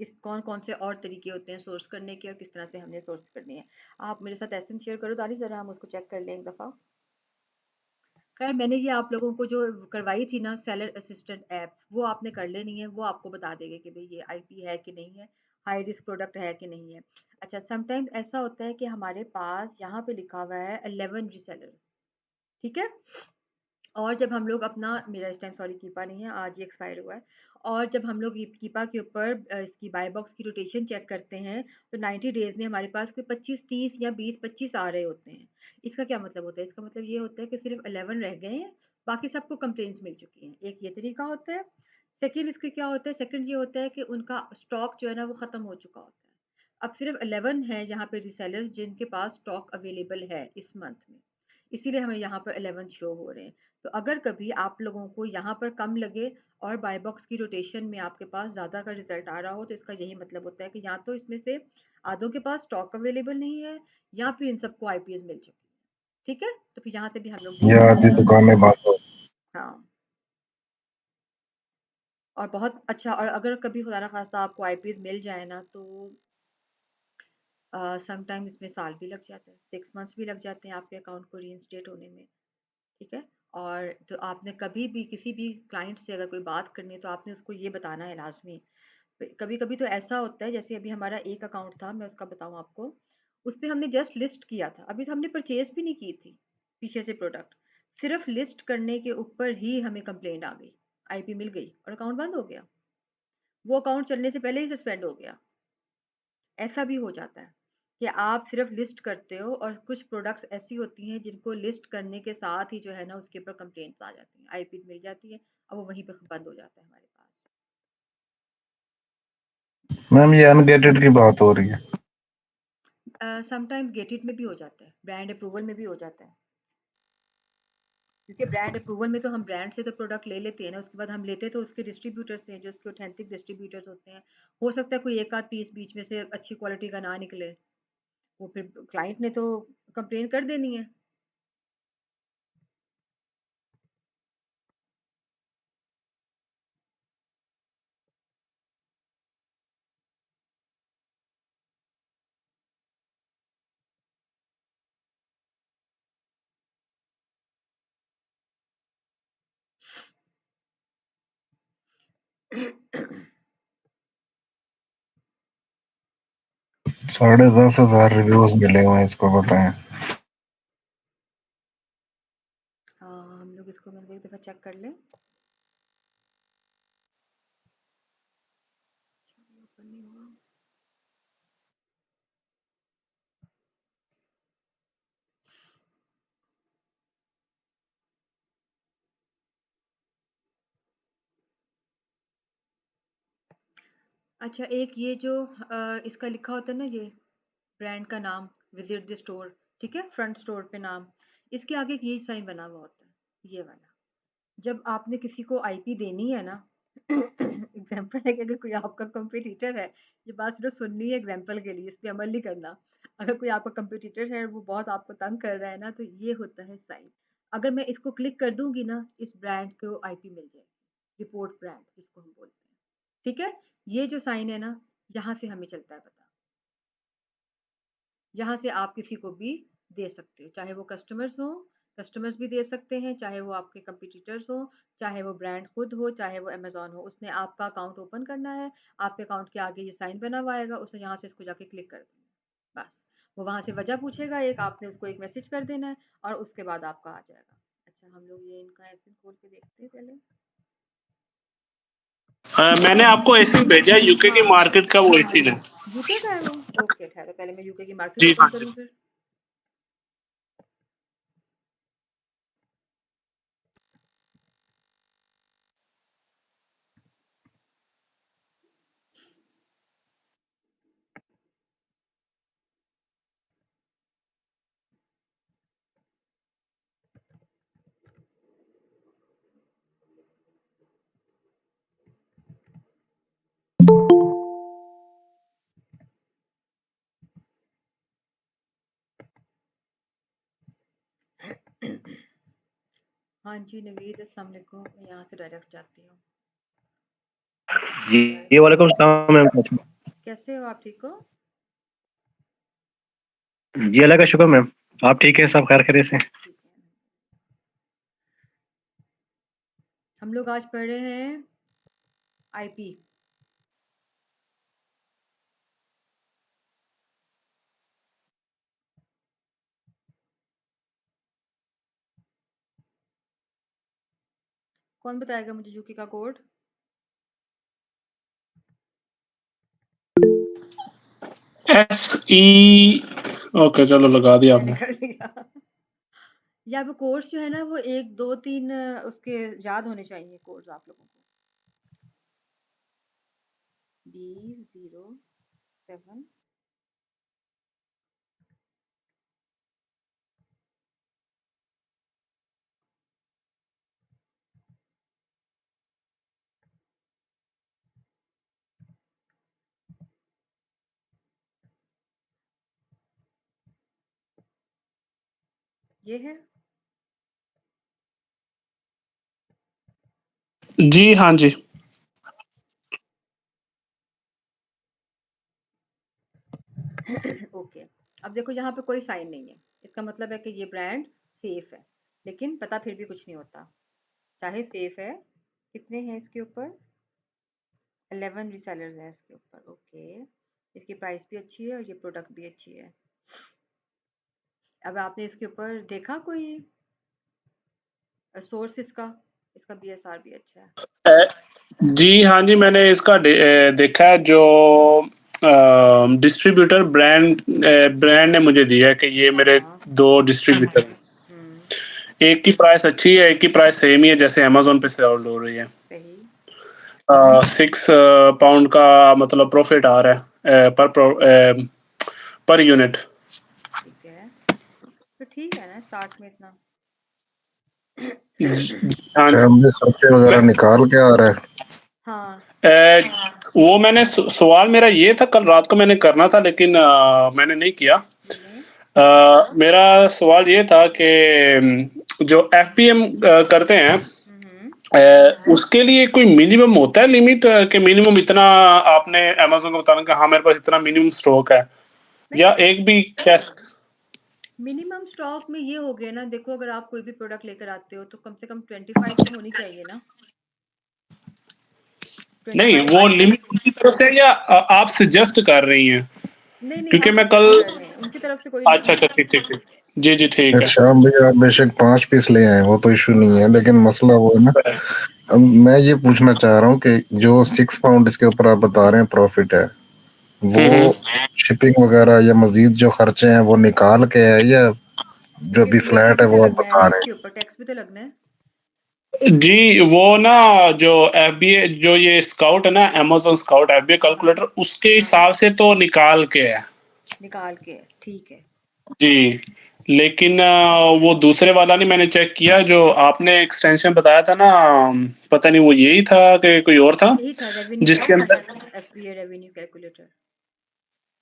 Speaker 2: किस कौन-कौन से और तरीके होते हैं सोर्स करने के और किस तरह से हमने सोर्स करनी है। आप मेरे साथ एसेन शेयर करो दानिश, ज़रा हम उसको चेक कर लें एक दफ़ा। खैर मैंने ये आप लोगों को जो करवाई थी ना सेलर असिस्टेंट ऐप, वो आपने कर लेनी है, वो आपको बता देगी कि भई ये आईपी है कि नहीं है, हाई रिस्क प्रोडक्ट है कि नहीं है। अच्छा, समटाइम्स ऐसा होता है कि हमारे पास यहाँ पे लिखा हुआ है 11 रीसेलर्स, ठीक है? और जब हम लोग अपना मेरा इस टाइम सॉरी कीपा नहीं है, आज ही एक्सपायर हुआ है। और जब हम लोग कीपा के ऊपर इसकी बाय बॉक्स की रोटेशन चेक करते हैं, तो 90 डेज़ में हमारे पास कोई 25-30 या 20-25 आ रहे होते हैं। इसका क्या मतलब होता है? इसका मतलब ये होता है कि सिर्फ़ 11 रह गए हैं, बाकी सबको कंप्लेंट्स मिल चुकी हैं। एक ये तरीका होता है। सेकंड इसका क्या होता है? सेकंड ये होता है कि उनका स्टॉक जो है ना वो ख़त्म हो चुका होता है। अब सिर्फ़ 11 हैं यहाँ पे रीसेलर्स जिनके पास स्टॉक अवेलेबल है इस मंथ में। इसीलिए हमें यहाँ पर 11 शो हो रहे हैं। तो अगर कभी आप लोगों को यहाँ पर कम लगे और बाय बॉक्स की रोटेशन में आपके पास ज़्यादा का रिजल्ट आ रहा हो, तो इसका यही मतलब होता है कि या तो इसमें से आधों के पास स्टॉक अवेलेबल नहीं है या फिर इन सबको आईपीएस मिल चुकी है। ठीक है, तो फिर यहाँ से भी हम लोग
Speaker 4: ये
Speaker 2: देख
Speaker 4: आधी
Speaker 2: सकते हैं।
Speaker 4: दुकानें बंद हो।
Speaker 2: हाँ, और बहुत अच्छा, और अगर कभी खुदा ना खास्ता आपको आईपीएस मिल जाए ना, तो समटाइम इसमें साल भी लग जाता है, 6 मंथ्स भी लग जाते हैं आपके अकाउंट को रीइंस्टेट होने में। ठीक है? और तो आपने कभी भी किसी भी क्लाइंट से अगर कोई बात करनी है, तो आपने उसको ये बताना है लाज़मी। कभी-कभी तो ऐसा होता है, जैसे अभी हमारा एक अकाउंट था, मैं उसका बताऊँ आपको, उस पे हमने जस्ट लिस्ट किया था, अभी तो हमने परचेज़ भी नहीं की थी पीछे से प्रोडक्ट। सिर्फ़ लिस्ट करने के ऊपर ही हमें कंप्लेंट आ गई, आईपी मिल गई और अकाउंट बंद हो गया। वो अकाउंट चलने से पहले ही सस्पेंड हो गया। ऐसा भी हो जाता है कि आप सिर्फ लिस्ट करते हो और कुछ प्रोडक्ट्स ऐसी होती हैं जिनको लिस्ट करने के साथ ही जो है ना उसके ऊपर कंप्लेंट्स आ जाती हैं, आईपीस मिल जाती है, अब वो वहीं पे बंद हो जाता है हमारे
Speaker 4: मैम ये अनगेटेड की बात हो रही है।
Speaker 2: पास। समटाइम्स गेटेड में भी हो जाता है, ब्रांड अप्रूवल में भी हो जाता है, क्योंकि ब्रांड अप्रूवल में तो हम ब्रांड से तो प्रोडक्ट ले लेते हैं ना, उसके बाद हम लेते तो उसके डिस्ट्रीब्यूटर से हैं, जो उसके ऑथेंटिक डिस्ट्रीब्यूटर्स होते हैं। हो सकता है कोई एक आध पीस बीच में से अच्छी क्वालिटी का ना निकले, वो फिर क्लाइंट ने तो कंप्लेन कर देनी है।
Speaker 4: $10,500 रिव्यूज मिले हुए हैं, इसको बताएं।
Speaker 2: हाँ, हम लोग इसको मतलब एक दफ़ा चेक कर लें। ओपन नहीं हुआ। अच्छा, एक ये जो इसका लिखा होता है ना, ये ब्रांड का नाम, विजिट द स्टोर, ठीक है, फ्रंट स्टोर पे नाम, इसके आगे एक ये साइन बना हुआ होता है, ये वाला। जब आपने किसी को आईपी देनी है ना, एग्जांपल है कि अगर कोई आपका कंपटीटर है, ये बात सिर्फ सुननी है एग्जांपल के लिए, इस पे अमल नहीं करना। अगर कोई आपका कंपटीटर है, वो बहुत आपको तंग कर रहा है ना, तो ये होता है साइन। अगर मैं इसको क्लिक कर दूंगी ना, इस ब्रांड को आईपी मिल जाएगी, रिपोर्ट ब्रांड जिसको हम बोलते हैं, ठीक है। ये जो साइन है ना, यहाँ से हमें चलता है पता। यहाँ से आप किसी को भी दे सकते हो, चाहे वो कस्टमर्स हो, कस्टमर्स भी दे सकते हैं, चाहे वो आपके कंपटीटर्स हो, चाहे वो ब्रांड खुद हो, चाहे वो अमेज़न हो। उसने आपका अकाउंट ओपन करना है, आपके अकाउंट के आगे ये साइन बना हुआ आएगा, उसने यहाँ से इसको जाके क्लिक कर देना है, बस। वो वहाँ से वजह पूछेगा एक, आपने उसको एक मैसेज कर देना है और उसके बाद आपका आ जाएगा। अच्छा, हम लोग ये इनका ऐसे खोल के देखते हैं पहले।
Speaker 1: मैंने आपको एसिन भेजा है, यूके की
Speaker 2: हाँ,
Speaker 1: मार्केट का वो एसिन है।
Speaker 2: यूके का है वो? ओके, ठहरो, पहले मैं यूके की मार्केट
Speaker 1: जी
Speaker 2: ओपन
Speaker 1: हाँ जी।
Speaker 2: करूँ फिर। हाँ जी, नवीद, अस्सलाम वालेकुम। मैं यहाँ से डायरेक्ट जाती हूँ।
Speaker 5: जी वालेकुम सलाम मैम।
Speaker 2: कैसे हो आप, ठीक हो?
Speaker 5: जी अल्लाह का शुक्र मैम, आप ठीक है? सब खैर खैरियत से?
Speaker 2: ठीक है। हम लोग आज पढ़ रहे हैं आईपी। कौन बताएगा मुझे यूके का कोड?
Speaker 1: SE। ओके, चलो लगा दिया
Speaker 2: मैंने
Speaker 1: आपने।
Speaker 2: कर लिया। या वो कोर्स जो है ना, वो 1 2 3 उसके याद होने चाहिए कोड्स आप लोगों को। B07। ये है।
Speaker 1: जी हाँ जी।
Speaker 2: ओके, अब देखो यहाँ पे कोई साइन नहीं है, इसका मतलब है कि ये ब्रांड सेफ है, लेकिन पता फिर भी कुछ नहीं होता। चाहे सेफ है, कितने हैं इसके ऊपर? 11 रीसेलर्स हैं इसके ऊपर। ओके, इसकी प्राइस भी अच्छी है और ये प्रोडक्ट भी अच्छी है। अब आपने इसके ऊपर देखा कोई सोर्स इसका? इसका बीएसआर भी अच्छा है।
Speaker 1: अ, जी हाँ जी, मैंने इसका देखा है, जो डिस्ट्रीब्यूटर ब्रांड ने मुझे दिया है कि ये मेरे
Speaker 2: हाँ।
Speaker 1: 2 डिस्ट्रीब्यूटर हैं।
Speaker 2: हम्म।
Speaker 1: एक की प्राइस अच्छी है, एक की प्राइस सेम ही है जैसे अमेज़न पे सेल हो रही है।
Speaker 2: सही।
Speaker 1: 6 पाउंड का मतलब प्रॉफिट आ रहा है पर यूनिट।
Speaker 2: ठीक है, तो ठीक है ना स्टार्ट में इतना।
Speaker 1: हाँ
Speaker 4: अच्छा,
Speaker 1: जी।
Speaker 4: अब ये खर्चे वगैरह निकाल के आ रहा है?
Speaker 2: हाँ।
Speaker 1: वो मैंने सवाल मेरा ये था, कल रात को मैंने करना था लेकिन मैंने नहीं किया।
Speaker 2: हम्म।
Speaker 1: मेरा सवाल ये था कि जो एफपीएम करते हैं,
Speaker 2: हम्म।
Speaker 1: उसके लिए कोई मिनिमम होता है लिमिट, कि मिनिमम इतना आपने अमेज़न को बताना कि हाँ मेरे पास इतना मिनिमम स्टॉक है,
Speaker 2: नहीं,
Speaker 1: या एक भी कैश?
Speaker 2: मिनिमम स्टॉक में ये हो गया ना, देखो अगर आप कोई भी प्रोडक्ट लेकर आते हो तो कम से कम 25 तो होनी चाहिए ना।
Speaker 1: नहीं,
Speaker 2: 25।
Speaker 1: वो लिमिट उनकी तरफ से है या आप सजेस्ट कर रही हैं?
Speaker 2: नहीं नहीं,
Speaker 1: क्योंकि
Speaker 2: हम
Speaker 1: मैं
Speaker 2: सजेस्ट
Speaker 1: कल
Speaker 2: कर रहे हैं, उनकी तरफ से कोई
Speaker 1: अच्छा
Speaker 2: नहीं
Speaker 1: अच्छा,
Speaker 2: है।
Speaker 1: ठीक ठीक ठीक। जी जी, ठीक है।
Speaker 4: अच्छा भैया, आप बेशक 5 पीस ले आए, वो तो इशू नहीं है, लेकिन मसला वो है ना, अब मैं ये पूछना चाह रहा हूँ कि जो 6 पाउंड इसके ऊपर आप बता रहे हैं प्रॉफिट है, वो
Speaker 1: हम्म।
Speaker 4: शिपिंग वगैरह या मजीद जो खर्चे हैं वो निकाल के है, या जो
Speaker 2: फिर
Speaker 4: भी
Speaker 2: जीएसटी
Speaker 4: फ्लैट
Speaker 2: भी
Speaker 4: है
Speaker 2: तो
Speaker 4: वो आप
Speaker 2: लगना है
Speaker 4: बता
Speaker 2: ना
Speaker 4: रहे
Speaker 2: इसके ऊपर, टैक्स भी तो लगना है।
Speaker 1: जी, वो ना जो एफबीए जो ये स्काउट है ना, अमेज़न स्काउट एफबीए
Speaker 2: हाँ,
Speaker 1: कैलकुलेटर उसके
Speaker 2: हाँ,
Speaker 1: हिसाब से तो निकाल के है।
Speaker 2: निकाल के है, ठीक है।
Speaker 1: जी, लेकिन वो दूसरे वाला नहीं मैंने चेक किया जो आपने एक्सटेंशन बताया था ना, पता नहीं वो यही था कि कोई और था?
Speaker 2: यही था रेवेन्यू
Speaker 1: जिसके अंदर
Speaker 2: एफपीए रेवेन्यू कैलकुलेटर।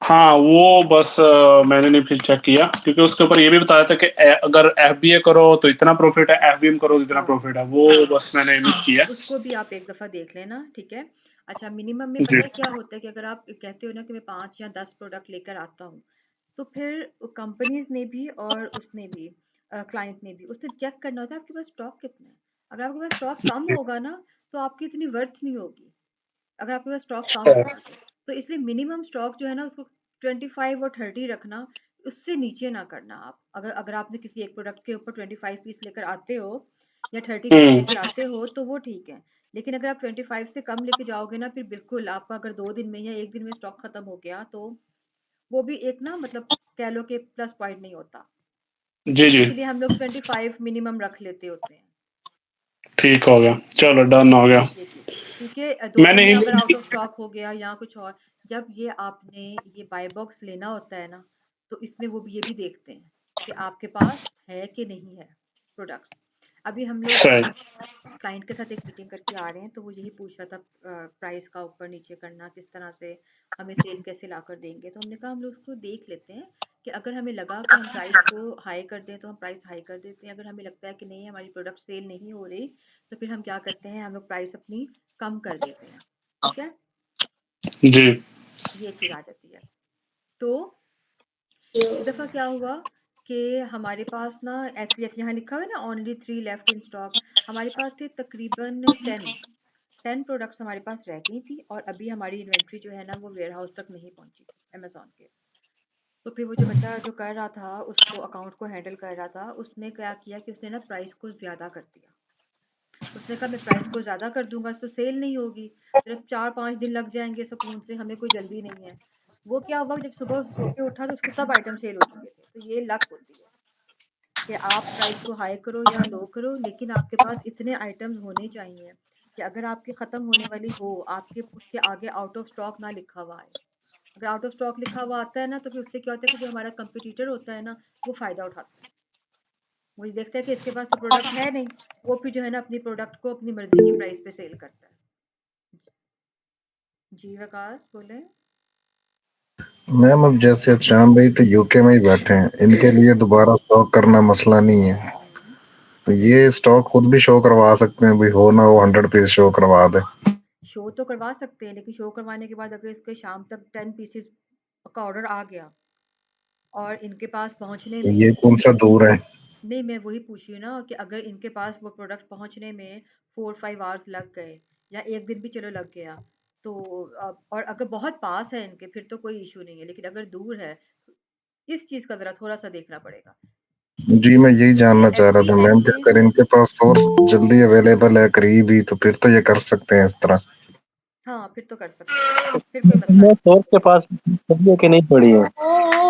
Speaker 1: हाँ, वो बस मैंने नहीं फिर चेक किया क्योंकि उसके ऊपर ये भी बताया था कि अगर एफबीए करो तो इतना प्रॉफ़िट है, एफबीएम करो तो इतना
Speaker 2: हाँ,
Speaker 1: प्रॉफ़िट है। वो बस मैंने मिस किया।
Speaker 2: उसको भी आप एक दफ़ा देख लेना, ठीक है? अच्छा मिनिमम में
Speaker 1: जी,
Speaker 2: पता है क्या होता है कि अगर आप कहते हो ना कि मैं 5 या 10 प्रोडक्ट लेकर आता हूँ, तो फिर कंपनीज़ ने भी और उसने भी क्लाइंट ने भी उससे चेक करना होता है आपके पास स्टॉक कितना है। अगर आपके पास स्टॉक कम होगा ना, तो आपकी इतनी वर्थ नहीं होगी। अगर आपके पास स्टॉक कम होगा तो इसलिए मिनिमम स्टॉक जो है ना उसको 25 और 30 रखना, उससे नीचे ना करना आप। अगर अगर आपने किसी एक प्रोडक्ट के ऊपर 25 पीस लेकर आते हो या 30 पीस
Speaker 1: हुँ,
Speaker 2: लेकर आते हो तो वो ठीक है। लेकिन अगर आप 25 से कम लेके जाओगे ना फिर बिल्कुल आपका अगर 2 दिन में या 1 दिन में स्टॉक खत्म हो गया तो वो भी एक ना मतलब कह लो कि प्लस पॉइंट नहीं होता।
Speaker 1: जी, जी,
Speaker 2: इसीलिए हम लोग 25 मिनिमम रख लेते होते हैं।
Speaker 1: ठीक हो गया। चलो डन हो गया।
Speaker 2: ये चीज़ है क्योंकि 2 दिन
Speaker 1: मैंने
Speaker 2: में अगर
Speaker 1: इमेज
Speaker 2: आउट ऑफ स्टॉक हो गया या कुछ और, जब ये आपने ये बाय बॉक्स लेना होता है ना, तो इसमें वो भी ये भी देखते हैं कि आपके पास है कि नहीं है प्रोडक्ट्स। अभी हम लोग
Speaker 1: सही,
Speaker 2: क्लाइंट के साथ एक मीटिंग करके आ रहे हैं तो वो यही पूछ रहा था प्राइस का ऊपर नीचे करना किस तरह से, हमें सेल कैसे ला कर देंगे। तो हमने कहा हम लोग उसको देख लेते हैं कि अगर हमें लगा कि हम प्राइस को हाई कर दें तो हम प्राइस हाई कर देते हैं, अगर हमें लगता है कि नहीं हमारी प्रोडक्ट सेल नहीं हो रही तो फिर हम क्या करते हैं हम लोग प्राइस अपनी कम कर देते हैं। ठीक है,
Speaker 1: जी,
Speaker 2: ये चीज़ आ जाती है। तो एक दफ़ा क्या हुआ कि हमारे पास ना एक्चुअली यहाँ लिखा हुआ है ना ओनली 3 लेफ्ट इन स्टॉक, हमारे पास थे तकरीबन 10 प्रोडक्ट्स हमारे पास रह गई थी और अभी हमारी इन्वेंट्री जो है ना वो वेयर हाउस तक नहीं पहुंची थी अमेज़न के। तो फिर वो जो बंदा जो कर रहा था उसको अकाउंट को हैंडल कर रहा था उसने क्या किया कि उसने ना प्राइस को ज़्यादा कर दिया। उसने कहा मैं प्राइस को ज़्यादा कर दूंगा तो सेल नहीं होगी, सिर्फ 4-5 दिन लग जाएंगे सुकून से, हमें कोई जल्दी नहीं है। वो क्या हुआ जब सुबह सो के उठा तो उसके सब आइटम सेल हो चुके थे। तो ये लक होती है कि आप प्राइस को हाई करो या लो करो लेकिन आपके पास इतने आइटम्स होने चाहिए कि अगर आपकी ख़त्म होने वाली हो आपके उसके आगे आउट ऑफ स्टॉक ना लिखा हुआ आए। अगर आउट ऑफ स्टॉक लिखा हुआ आता है ना तो फिर उससे क्या होता है कि जो हमारा कंपटीटर होता है ना वो फ़ायदा उठाता है। वो ये देखता है कि इसके पास तो प्रोडक्ट है नहीं, वो फिर जो है ना अपनी प्रोडक्ट को अपनी मर्जी की प्राइस पे सेल करता है। जी विकास बोले।
Speaker 4: मैम अब जैसे श्याम भाई तो यूके में ही बैठे हैं, इनके लिए दोबारा स्टॉक करना मसला नहीं है।
Speaker 2: हम्म,
Speaker 4: तो ये स्टॉक खुद भी शो करवा सकते हैं, भाई हो ना हो 100 पीस शो करवा दे।
Speaker 2: शो तो करवा सकते हैं लेकिन शो करवाने के बाद अगर इसके शाम तक 10 पीसेस का ऑर्डर आ गया और इनके पास पहुंचने
Speaker 4: तो
Speaker 2: में,
Speaker 4: ये कौन सा दूर है?
Speaker 2: नहीं मैं वही पूछ रही हूँ ना कि अगर इनके पास वो प्रोडक्ट पहुंचने में 4-5 आवर्स लग गए या एक दिन भी चलो लग गया तो और अगर बहुत पास है इनके फिर तो कोई इशू नहीं है, लेकिन अगर दूर है इस चीज़ का ज़रा थोड़ा सा देखना पड़ेगा।
Speaker 4: जी मैं यही जानना चाह रहा था मैम कि
Speaker 2: ऐसे
Speaker 4: अगर इनके पास सोर्स जल्दी अवेलेबल है करीब ही तो फिर तो ये कर सकते हैं इस तरह।
Speaker 2: हाँ फिर तो कर सकते हैं, फिर कोई मसला
Speaker 5: वो
Speaker 2: नहीं।
Speaker 5: सोर्स के पास पड़ी है कि नहीं पड़ी है,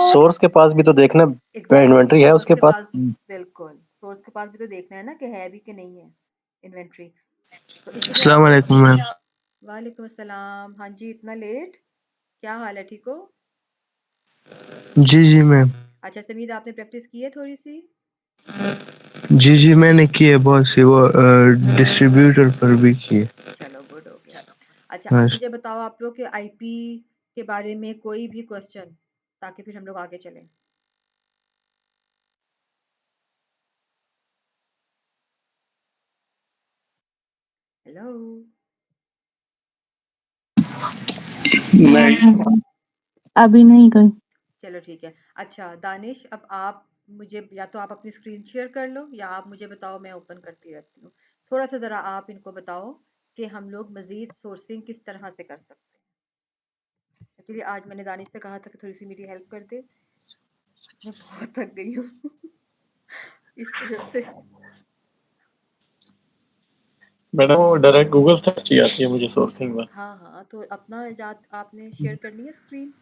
Speaker 5: सोर्स के पास भी तो देखना,
Speaker 2: एग्जैक्टली
Speaker 5: इन्वेंट्री है
Speaker 2: सोर्स
Speaker 5: उसके
Speaker 2: के
Speaker 5: पास।
Speaker 2: पास, बिल्कुल सोर्स के पास भी तो देखना है ना कि है भी कि नहीं है इन्वेंट्री। तो इसीलिए
Speaker 6: अस्सलाम
Speaker 2: आप,
Speaker 6: वालेकुम मैम।
Speaker 2: वालेकुम अस्सलाम, हाँ जी इतना लेट, क्या हाल है, ठीक हो?
Speaker 6: जी, जी मैम।
Speaker 2: अच्छा समीद आपने प्रैक्टिस की है थोड़ी सी?
Speaker 6: जी, जी मैंने की है बहुत सी, वो डिस्ट्रीब्यूटर पर भी की है।
Speaker 2: चलो गुड हो गया। अच्छा
Speaker 6: हाँ,
Speaker 2: अब मुझे बताओ आप लोग के आईपी के बारे में कोई भी क्वेश्चन, ताकि फिर हम लोग आगे चलें। हेलो,
Speaker 1: नहीं,
Speaker 3: अभी नहीं गई।
Speaker 2: चलो ठीक है। अच्छा दानिश अब आप मुझे या तो आप अपनी स्क्रीन शेयर कर लो या आप मुझे बताओ, मैं ओपन करती रहती हूँ। थोड़ा सा ज़रा आप इनको बताओ कि हम लोग मज़ीद सोर्सिंग किस तरह से कर सकते हैं। एक्चुअली आज मैंने दानिश से कहा था कि थोड़ी सी मेरी हेल्प कर दे, मैं बहुत थक गई हूँ इस वजह से।
Speaker 5: मैडम वो डायरेक्ट गूगल सर्च की आती है मुझे सोर्सिंग में।
Speaker 2: हाँ हाँ तो अपना जात आपने शेयर करनी है स्क्रीन,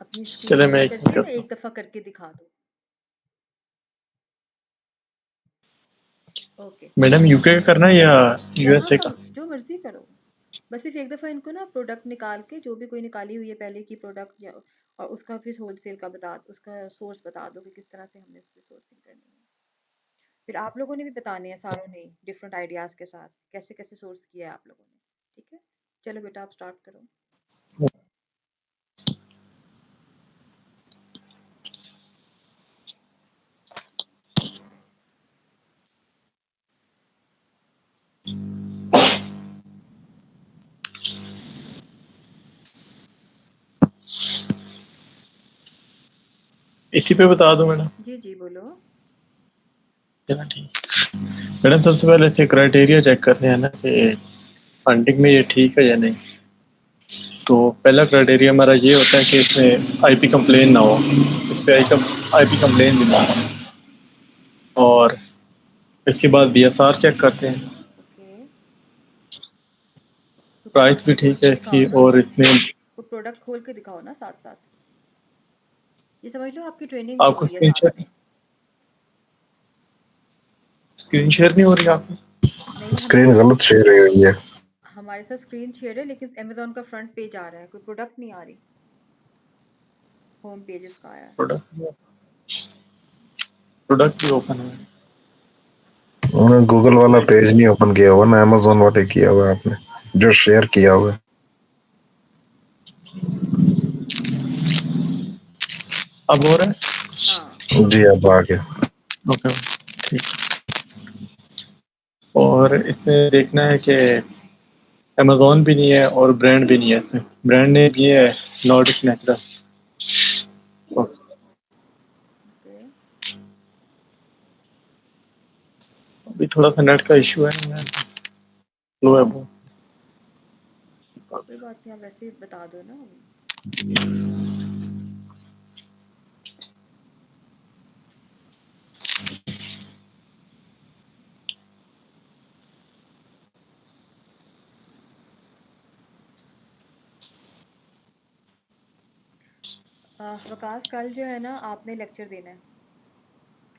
Speaker 2: अपनी स्क्रीन
Speaker 5: चले मैं
Speaker 2: शेयर
Speaker 5: एक मिनट
Speaker 2: करके ना
Speaker 5: करता
Speaker 2: एक दफ़ा करके दिखा दो। ओके,
Speaker 5: मैडम यूके का करना है या
Speaker 2: जहाँ
Speaker 5: यूएसए
Speaker 2: का
Speaker 5: का?
Speaker 2: जो मर्जी करो, बस सिर्फ एक दफ़ा इनको ना प्रोडक्ट निकाल के, जो भी कोई निकाली हुई है पहले की प्रोडक्ट, या और उसका फिर होलसेल का उसका सोर्स बता दो कि किस तरह से हमने उसकी सोर्सिंग करनी है। फिर आप लोगों ने भी बताने हैं, सारों ने डिफरेंट आइडियाज़ के साथ कैसे कैसे सोर्स किया है आप लोगों ने। ठीक है, चलो बेटा आप स्टार्ट करो।
Speaker 5: इसी पे बता दो मैडम।
Speaker 2: जी जी बोलो।
Speaker 5: चलो ठीक। मैडम सबसे पहले से क्राइटेरिया चेक करने हैं ना कि फंडिंग में ये ठीक है या नहीं। तो पहला क्राइटेरिया हमारा ये होता है कि इसमें आईपी कंप्लेन ना हो, इस पे आईपी कंप्लेन भी ना हो। और इसके बाद बीएसआर चेक करते हैं,
Speaker 2: ओके, तो
Speaker 5: प्राइस
Speaker 2: प्रोडक्ट
Speaker 5: भी
Speaker 2: खोल
Speaker 5: ठीक
Speaker 2: के
Speaker 5: है
Speaker 2: दिखाओ
Speaker 5: इसकी,
Speaker 2: ना,
Speaker 5: और इसमें
Speaker 2: तो प्रोडक्ट खोल के दिखाओ ना साथ साथ। ये समझ लो आपकी ट्रेनिंग भी हो
Speaker 5: आपको
Speaker 2: रही है साथ में।
Speaker 5: स्क्रीन शेयर नहीं हो रही आपको?
Speaker 2: नहीं,
Speaker 4: स्क्रीन
Speaker 2: हमारे
Speaker 4: गलत शेयर हुई है।
Speaker 2: हमारे साथ स्क्रीन शेयर है, लेकिन अमेजोन का फ्रंट पेज आ रहा है, कोई प्रोडक्ट नहीं आ रही। होम पेज इसका आया है।
Speaker 5: प्रोडक्ट प्रोडक्ट भी ओपन है।
Speaker 4: उन्होंने गूगल वाला पेज नहीं ओपन किया हुआ ना, अमेजोन वाले किया हुआ है आपने, जो शेयर किया हुआ है।
Speaker 5: अब हो रहा है?
Speaker 2: हाँ,
Speaker 4: जी अब आ गया।
Speaker 5: ओके ठीक। और इसमें देखना है कि अमेजोन भी नहीं है और ब्रांड भी नहीं है, इसमें ब्रांड नेम ये है नॉर्डिक नेचुरल।
Speaker 2: ओके,
Speaker 5: अभी थोड़ा सा नेट का इशू है, स्लो है बहुत।
Speaker 2: कोई बात नहीं, आप वैसे ही बता दो ना अभी। वकास, कल जो है ना आपने लेक्चर देना है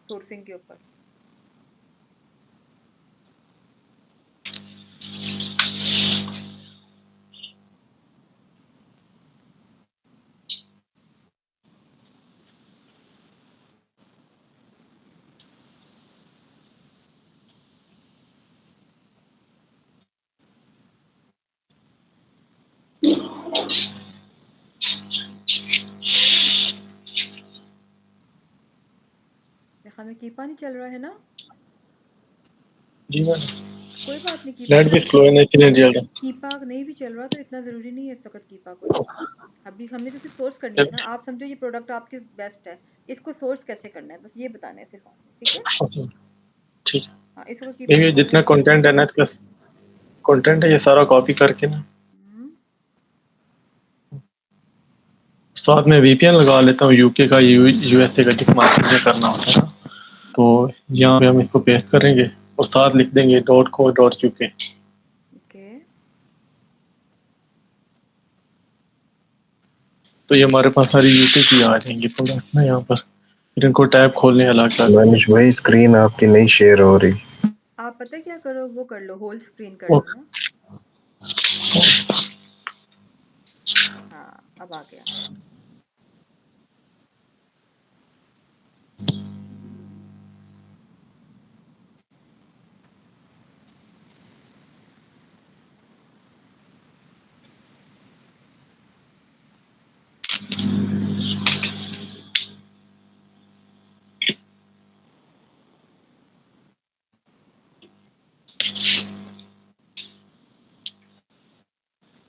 Speaker 2: सोर्सिंग के ऊपर। मेरे ख्याल में कीपा नहीं चल रहा है ना।
Speaker 5: जी मैडम,
Speaker 2: कोई बात नहीं, कीपा
Speaker 5: नेट भी स्लो है ना, इसलिए चल रहा
Speaker 2: कीपा नहीं भी चल रहा तो इतना ज़रूरी नहीं है इस वक्त कीपा कोई। अभी हमने तो सिर्फ सोर्स करनी है ना, आप समझो ये प्रोडक्ट आपके बेस्ट है, इसको सोर्स कैसे करना है, बस ये बताना है सिर्फ आपने। ठीक है,
Speaker 5: है। ठीक है,
Speaker 2: हाँ इस वक्त कीपा
Speaker 5: देखिए
Speaker 2: चल
Speaker 5: जितना
Speaker 2: रहा है।
Speaker 5: कंटेंट है ना, इसका कंटेंट है ये सारा कॉपी करके ना
Speaker 2: हम्म,
Speaker 5: साथ में वीपीएन लगा लेता हूँ यूके का, यूएसए का, जितना मार्केट करना होता है ना। तो यहाँ पे हम इसको पेस्ट करेंगे और साथ लिख देंगे .co.uk।
Speaker 2: ओके,
Speaker 5: तो ये हमारे पास सारी यूके की आ जाएंगी प्रोडक्ट ना यहाँ पर। फिर इनको टैब खोलने अलग अलग।
Speaker 4: दानिश भाई स्क्रीन आपकी नहीं शेयर हो रही।
Speaker 2: आप पता है क्या करो, वो कर लो, होल स्क्रीन कर लो
Speaker 5: ओके,
Speaker 2: ना। हाँ अब आ गया।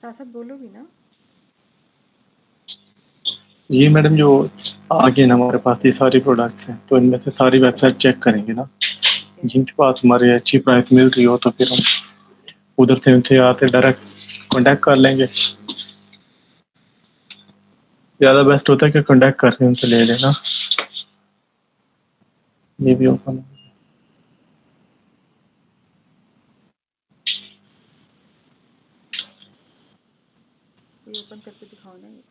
Speaker 2: साथ साथ बोलो भी ना।
Speaker 5: ये मैडम जो आगे ना हमारे पास ये सारी प्रोडक्ट्स हैं, तो इनमें से सारी वेबसाइट चेक करेंगे ना,
Speaker 2: ओके,
Speaker 5: जिनके पास हमारी अच्छी प्राइस मिल रही हो तो फिर हम उधर से उनसे आते डायरेक्ट कांटेक्ट कर लेंगे। ज़्यादा बेस्ट होता है कि कांटेक्ट करके उनसे ले लेना। ये भी ओपन है।
Speaker 2: कोई ओपन करके दिखाओ ना, ये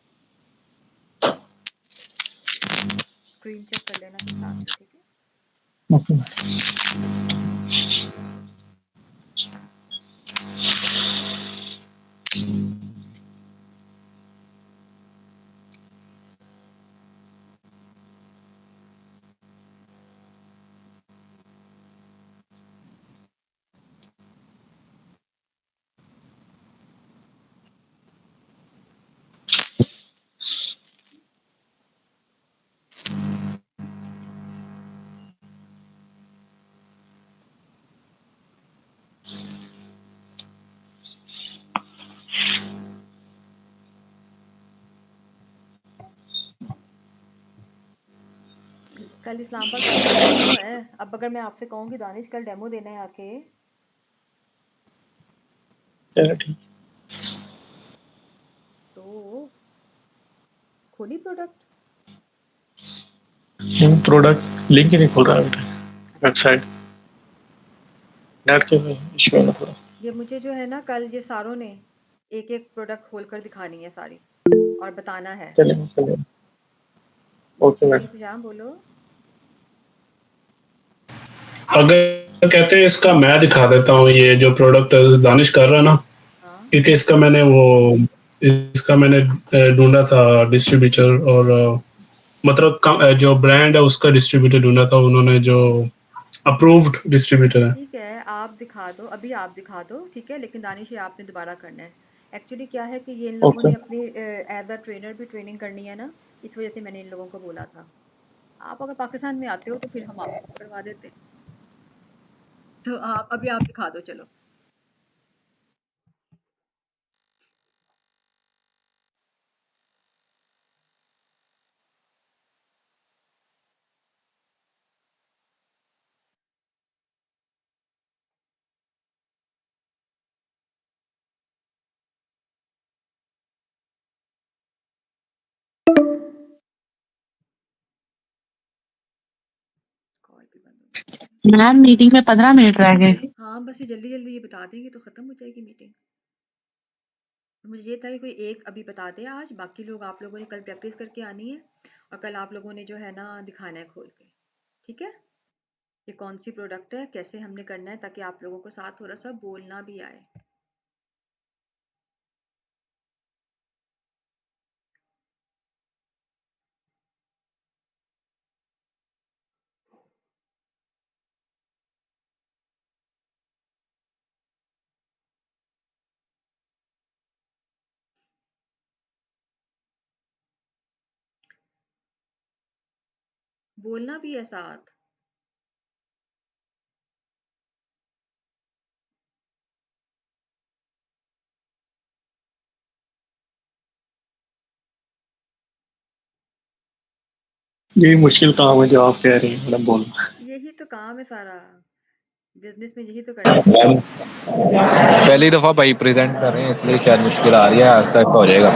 Speaker 2: स्क्रीन चेक कर लेना फिर साथ में। ठीक है,
Speaker 5: ओके।
Speaker 2: कल इस्लामाबाद वालों का डेमो है। अब अगर मैं आपसे कहूँ कि दानिश कल डेमो देना है आके,
Speaker 5: चलो ठीक।
Speaker 2: तो खोली प्रोडक्ट।
Speaker 5: प्रोडक्ट लिंक ही नहीं खुल रहा है बेटा, वेबसाइट नेट के इशू है ना थोड़ा।
Speaker 2: ये मुझे जो है ना कल ये सारों ने एक एक प्रोडक्ट खोलकर दिखानी है सारी और बताना है।
Speaker 5: चलेगा चलेगा। ओके
Speaker 2: जी
Speaker 5: मैडम।
Speaker 2: खुशाम बोलो।
Speaker 1: अगर कहते हैं इसका मैं दिखा देता हूँ, ये जो प्रोडक्ट दानिश कर रहा है ना,
Speaker 2: हाँ
Speaker 1: क्योंकि इसका मैंने ढूंढा था डिस्ट्रीब्यूटर, और मतलब जो ब्रांड है उसका डिस्ट्रीब्यूटर ढूंढा था उन्होंने, जो अप्रूव्ड डिस्ट्रीब्यूटर है।
Speaker 2: ठीक है, आप दिखा दो, अभी आप दिखा दो, ठीक है, लेकिन दानिश ये आपने दोबारा करना है। एक्चुअली क्या है कि ये इन लोगों
Speaker 5: ओके
Speaker 2: ने अपनी एज अ ट्रेनर भी ट्रेनिंग करनी है ना, इस वजह से मैंने इन लोगों को बोला था। आप अगर पाकिस्तान में आते हो तो फिर हम आपको करवा देते। तो आप अभी आप दिखा दो, चलो। कॉल भी बंद हो गई।
Speaker 3: मैम मीटिंग में 15 मिनट रह गए।
Speaker 2: हाँ बस ये जल्दी जल्दी ये बता देंगे तो ख़त्म हो जाएगी मीटिंग। तो मुझे ये था कि कोई एक अभी बता दे आज, बाकी लोग आप लोगों ने कल प्रैक्टिस करके आनी है और कल आप लोगों ने जो है ना दिखाना है खोल के, ठीक है। ये कौन सी प्रोडक्ट है, कैसे हमने करना है, ताकि आप लोगों को साथ थोड़ा सा बोलना भी आए। बोलना भी है साथ।
Speaker 5: यही मुश्किल काम है जो आप कह रही हैं मैडम बोलना।
Speaker 2: यही तो काम है सारा, बिजनेस में यही तो करना है।
Speaker 7: मैम पहली दफा भाई प्रेजेंट कर रहे हैं इसलिए शायद मुश्किल आ रही है, आहिस्ता आहिस्ता हो जाएगा।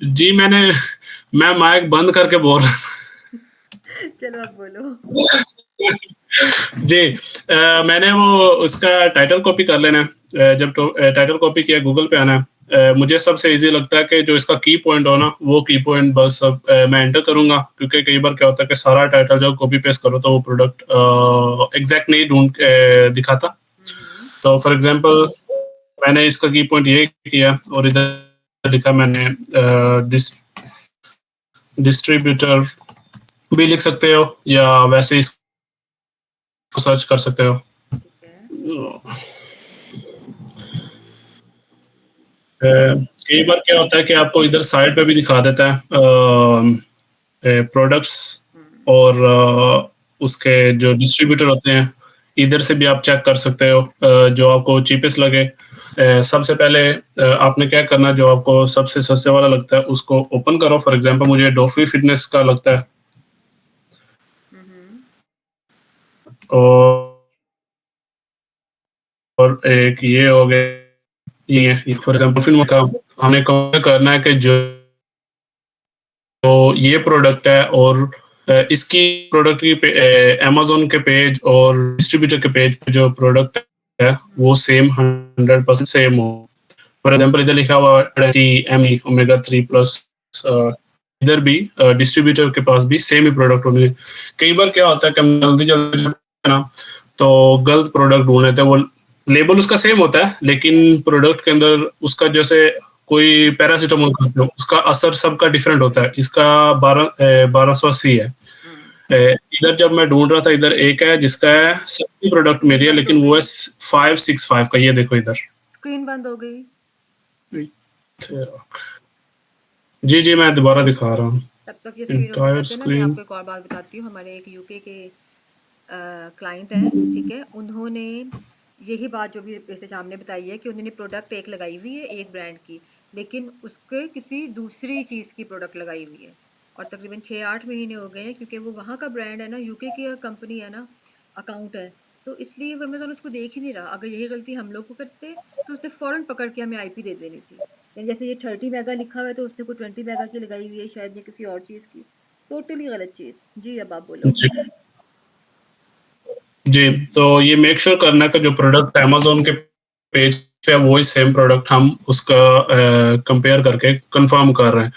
Speaker 1: जी मैं माइक बंद करके बोल रहा
Speaker 2: चलो अब बोलो।
Speaker 1: जी। मैंने वो उसका टाइटल कॉपी कर लेना है। जब टाइटल कॉपी किया गूगल पे आना है। मुझे सबसे इजी लगता है कि जो इसका की पॉइंट हो ना, वो की पॉइंट बस मैं एंटर करूंगा, क्योंकि कई बार क्या होता है कि सारा टाइटल जब कॉपी पेस्ट करो तो वो प्रोडक्ट एग्जैक्ट नहीं ढूंढ के दिखाता। तो फॉर एग्जांपल मैंने इसका की पॉइंट ये किया और इधर लिखा मैंने डिस्ट्रीब्यूटर भी लिख सकते हो या वैसे इसको सर्च कर सकते हो।
Speaker 2: ठीक है।
Speaker 1: कई बार क्या होता है कि आपको इधर साइड पे भी दिखा देता है प्रोडक्ट्स, और उसके जो डिस्ट्रीब्यूटर होते हैं, इधर से भी आप चेक कर सकते हो जो आपको चीपेस्ट लगे। सबसे पहले आपने क्या करना, जो आपको सबसे सस्ते वाला लगता है उसको ओपन करो। फॉर एग्जांपल मुझे डॉफी फिटनेस का लगता है, और एक ये हो गया, ये फॉर एग्जांपल फिर का हमने करना है कि जो तो ये प्रोडक्ट है, और इसकी प्रोडक्ट की अमेजोन के पेज और डिस्ट्रीब्यूटर के पेज पे जो प्रोडक्ट है वो सेम 100% सेम हो। फॉर एग्जांपल इधर लिखा हुआ है ME ओमेगा 3 प्लस इधर भी डिस्ट्रीब्यूटर के पास भी सेम ही प्रोडक्ट होने। कई बार क्या होता है कि हम जल्दी जल्दी ना तो गलत प्रोडक्ट ढूंढ लेते हैं, वो लेबल उसका सेम होता है लेकिन प्रोडक्ट के अंदर उसका जैसे कोई पैरासीटामोल खाते हो उसका असर सबका डिफरेंट होता है। इसका 1280 है। इधर जब मैं ढूंढ रहा था इधर एक है जिसका है सभी प्रोडक्ट मेरी है लेकिन वो है 565 का। ये देखो इधर
Speaker 2: स्क्रीन बंद हो गई।
Speaker 1: जी जी मैं दोबारा दिखा रहा हूँ।
Speaker 2: तब तक ये स्क्रीन मैं आपको एक और बात बताती हूँ। हमारे एक यूके के क्लाइंट हैं, ठीक है, उन्होंने यही बात जो भी जैसे सामने बताई है कि उन्होंने प्रोडक्ट एक लगाई हुई है एक ब्रांड की, लेकिन उसके किसी दूसरी चीज़ की प्रोडक्ट लगाई हुई है और तकरीबन 6-8 महीने हो गए हैं क्योंकि वो वहाँ का ब्रांड है ना, यूके की कंपनी है ना, अकाउंट है, तो इसलिए अमेज़न उसको देख ही नहीं रहा। अगर यही गलती हम लोग को करते तो उसने फ़ौरन पकड़ के हमें आईपी दे देनी थी। जैसे ये 30 मेगा लिखा हुआ है तो उसने कोई 20 मेगा की लगाई हुई है शायद, या किसी और चीज़ की। टोटली गलत चीज़। जी अब आप बोलो।
Speaker 1: जी तो ये मेक श्योर करना कि जो प्रोडक्ट अमेज़न के पेज पे वही सेम प्रोडक्ट हम उसका कंपेयर करके कंफर्म कर रहे हैं।